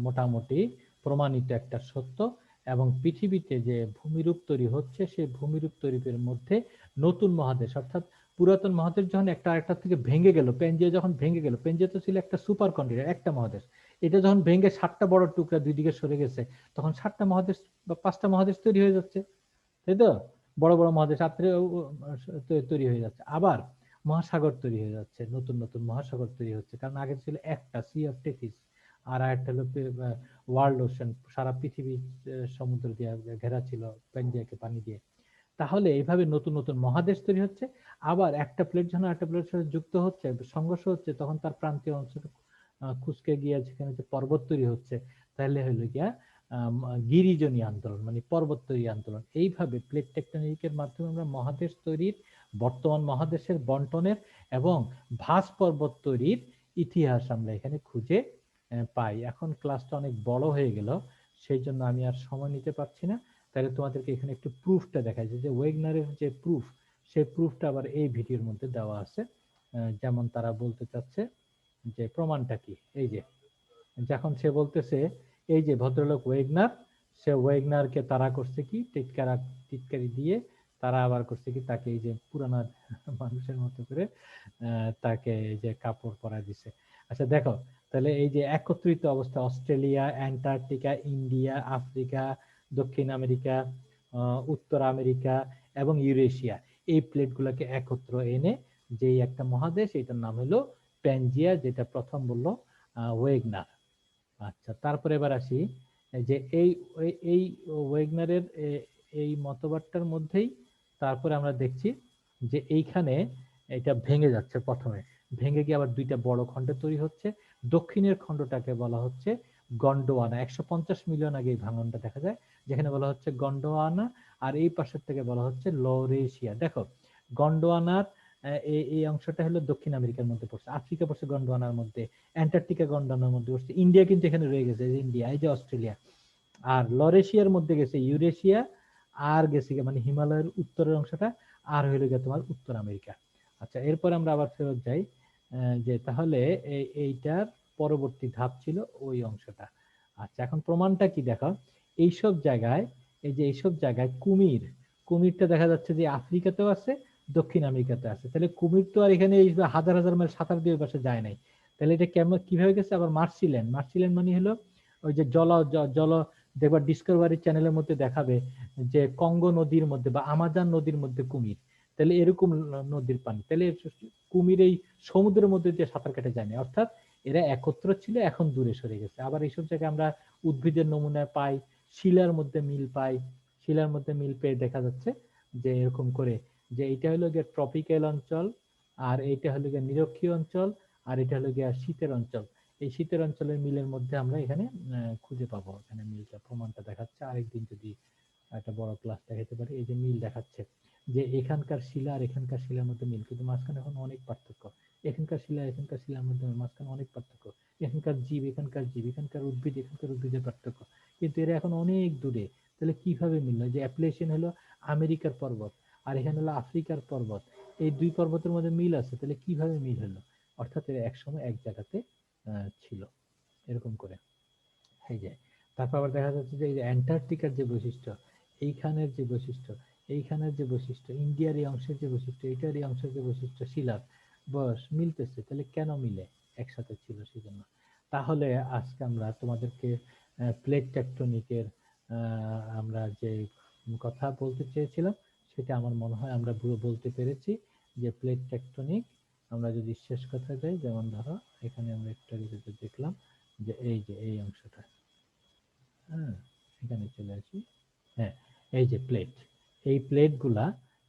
মোটামুটি প্রমাণিত একটা সত্য, এবং পৃথিবীতে যে ভূমিরূপ তৈরি হচ্ছে, সেই ভূমিরূপ তৈরির মধ্যে নতুন মহাদেশ, অর্থাৎ পুরাতন মহাদেশ যখন একটা আরেকটা থেকে ভেঙে গেল, পেনজিয়া যখন ভেঙে গেল, পেনজিয়া তো ছিল একটা সুপার কন্টিনেন্ট, একটা মহাদেশ, এটা যখন ভেঙে 7টা বড় টুকরা দুই দিকে সরে গেছে, তখন 7টা মহাদেশ বা 5টা মহাদেশ তৈরি হয়ে যাচ্ছে, তাই তো? বড় বড় মহাদেশ তৈরি হয়ে যাচ্ছে, আবার মহাসাগর তৈরি হয়ে যাচ্ছে, নতুন নতুন মহাসাগর তৈরি হচ্ছে, কারণ আগে ছিল একটা সি অফ টেথিস, আর একটা হলো ওয়ার্ল্ড ওশান, সারা পৃথিবী সমুদ্র দিয়ে ঘেরা ছিল প্যাঞ্জিয়াকে পানি দিয়ে। তাহলে এইভাবে নতুন নতুন মহাদেশ তৈরি হচ্ছে। আবার একটা প্লেট যখন একটা প্লেটের সাথে যুক্ত হচ্ছে, সংঘর্ষ হচ্ছে, তখন তার প্রান্তীয় অংশ খুসকে গিয়ে যেখানে যে পর্বত তৈরি হচ্ছে, তাহলে হলো গিয়া গিরিজনী আন্দোলন, মানে পর্বত তৈরি আন্দোলন। এইভাবে প্লেট টেকটনিকের মাধ্যমে আমরা মহাদেশ তৈরির, বর্তমান মহাদেশের বন্টনের এবং ভাস পর্বত তৈরির ইতিহাস আমরা এখানে খুঁজে পাই। এখন ক্লাসটা অনেক বড় হয়ে গেল, সেই জন্য আমি আর সময় নিতে পারছি না। তাহলে তোমাদেরকে এখানে একটু প্রুফটা দেখাই, যে ওয়েগনারের যে প্রুফ, সেই প্রুফটা আবার এই ভিডিওর মধ্যে দেওয়া আছে। যেমন তারা বলতে চাচ্ছে যে প্রমাণটা কি, এই যে যখন সে বলতেছে এই যে ভদ্রলোক ওয়েগনার, সে ওয়েগনারকে তারা করছে কি টিটকারি দিয়ে তারা আবার করছে কি তাকে এই যে পুরানা মানুষের মতো করে তাকে এই যে কাপড় পরা দিছে। আচ্ছা দেখো, তাহলে এই যে একত্রিত অবস্থা অস্ট্রেলিয়া, অ্যান্টার্কটিকা, ইন্ডিয়া, আফ্রিকা, দক্ষিণ আমেরিকা, উত্তর আমেরিকা এবং ইউরেশিয়া, এই প্লেটগুলোকে একত্র এনে যেই একটা মহাদেশ, এটার নাম হলো প্যাঞ্জিয়া, যেটা প্রথম বললো ওয়েগনার। আচ্ছা, তারপরে এবার আসি যে এই ওয়েগনারের এই মতবাদটার মধ্যেই তারপরে আমরা দেখছি যে এইখানে এটা ভেঙে যাচ্ছে, প্রথমে ভেঙে গিয়ে আবার দুইটা বড় খণ্ডে তৈরি হচ্ছে। দক্ষিণের খণ্ডটাকে বলা হচ্ছে গন্ডোয়ানা, 150 মিলিয়ন আগে এই ভাঙনটা দেখা যায়, যেখানে বলা হচ্ছে গন্ডোয়ানা। আর এই পাশের থেকে বলা হচ্ছে লরেশিয়া। দেখো, গন্ডোয়ানার এই অংশটা হলো দক্ষিণ আমেরিকার মধ্যে পড়ছে, আফ্রিকা পড়ছে গন্ডোয়ানার মধ্যে, অ্যান্টার্কটিকা গন্ডোয়ানার মধ্যে পড়ছে, ইন্ডিয়া কিন্তু এখানে রয়ে গেছে, ইন্ডিয়া, এই যে অস্ট্রেলিয়া। আর লরেশিয়ার মধ্যে গেছে ইউরেশিয়া, আর গেছে মানে হিমালয়ের উত্তরের অংশটা, আর হইলো গিয়ে তোমার উত্তর আমেরিকা। আচ্ছা, এরপর আমরা আবার ফেরত যাই, যে তাহলে এইটার পরবর্তী ধাপ ছিল ওই অংশটা। আচ্ছা, এখন প্রমাণটা কি দেখো, এইসব জায়গায়, এই যে এইসব জায়গায় কুমিরটা দেখা যাচ্ছে যে আফ্রিকাতেও আছে, দক্ষিণ আমেরিকাতে আছে। তাহলে কুমির তো আর এখানে এই হাজার হাজার মাইল সাঁতার দিয়ে পাশে যায় নাই। তাহলে এটা কেমন কিভাবে গেছে? আবার মার্সিল্যান্ড মানে হলো ওই যে জল দেখবা ডিসকভারি চ্যানেলের মধ্যে দেখাবে যে কঙ্গো নদীর মধ্যে বা আমাজন নদীর মধ্যে কুমির, তাহলে এরকম নদীর পানি, তাহলে কুমির এই সমুদ্রের মধ্যে দিয়ে সাঁতার কেটে যায়নি, অর্থাৎ এরা একত্র ছিল, এখন দূরে সরে গেছে। আবার এইসব জায়গায় আমরা উদ্ভিদের নমুনা পাই, শিলার মধ্যে মিল পাই, শিলার মধ্যে মিল পেয়ে দেখা যাচ্ছে যে এরকম করে যে এটা হলো গিয়ে ট্রপিক্যাল অঞ্চল, আর এইটা হলো গিয়ে নিরক্ষীয় অঞ্চল, আর এটা হলো গিয়ে শীতের অঞ্চল। এই শীতের অঞ্চলের মিলের মধ্যে আমরা এখানে খুঁজে পাবো, এখানে মিলটা প্রমাণটা দেখাচ্ছে। আরেকদিন যদি একটা বড় ক্লাস দেখাতে পারি, এই যে মিল দেখাচ্ছে যে এখানকার শিলা আর এখানকার শিলার মধ্যে মিল, কিন্তু মাঝখানে এখন অনেক পার্থক্য। এখানকার শিলা এখানকার শিলার মধ্যে মাঝখানে অনেক পার্থক্য। এখানকার জীব এখানকার জীব, এখানকার উদ্ভিদ এখানকার উদ্ভিদের পার্থক্য, কিন্তু এরা এখন অনেক দূরে। তাহলে কিভাবে মিললো? যে অ্যাপ্লিকেশন হলো আমেরিকার পর্বত, আর এখানে হলো আফ্রিকার পর্বত, এই দুই পর্বতের মধ্যে মিল আছে, তাহলে কিভাবে মিল হলো? অর্থাৎ এরা একসময় এক জায়গাতে ছিল, এরকম করে। এই যে তারপর আবার দেখা যাচ্ছে যে এই যে অ্যান্টার্কটিকার যে বৈশিষ্ট্য, এইখানের যে বৈশিষ্ট্য, এইখানের যে বৈশিষ্ট্য, ইন্ডিয়ার এই অংশের যে বৈশিষ্ট্য, এইটার এই অংশের যে বৈশিষ্ট্য, শিলার বয়স মিলতেছে, তাহলে কেন মিলে? একসাথে ছিল সেই জন্য। তাহলে আজকে আমরা তোমাদেরকে প্লেট টেকটনিকের আমরা যে কথা বলতে চেয়েছিলাম, সেটা আমার মনে হয় আমরা বলতে পেরেছি। যে প্লেট টেকটনিক আমরা যদি শেষ কথা যাই, যেমন ধরো এখানে আমরা একটা দেখলাম যে এই যে এই অংশটা, হ্যাঁ, এখানে চলে আসি। হ্যাঁ, এই যে প্লেট, এই প্লেটগুলা,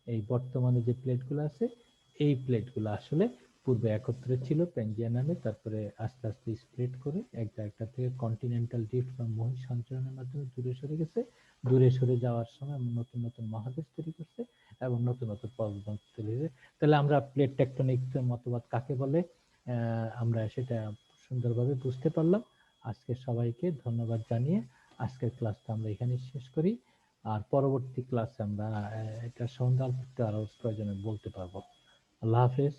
এই বর্তমানে যে প্লেটগুলো আছে, এই প্লেটগুলো আসলে পূর্বে একত্রে ছিল প্যাঞ্জিয়া নামে, তারপরে আস্তে আস্তে স্প্রেড করে এক জায়গা থেকে কন্টিনেন্টাল ড্রিফট বা মহী সঞ্চরণের মাধ্যমে দূরে সরে গেছে। দূরে সরে যাওয়ার সময় নতুন নতুন মহাদেশ তৈরি করছে এবং নতুন নতুন পর্বত তৈরি হয়েছে। তাহলে আমরা প্লেট টেকটনিক মতবাদ কাকে বলে আমরা সেটা সুন্দরভাবে বুঝতে পারলাম। আজকে সবাইকে ধন্যবাদ জানিয়ে আজকের ক্লাসটা আমরা এখানে শেষ করি। আর পরবর্তী ক্লাসে আমরা এটা সন্ধান আরো প্রয়োজনে বলতে পারবো। আল্লাহ হাফেজ।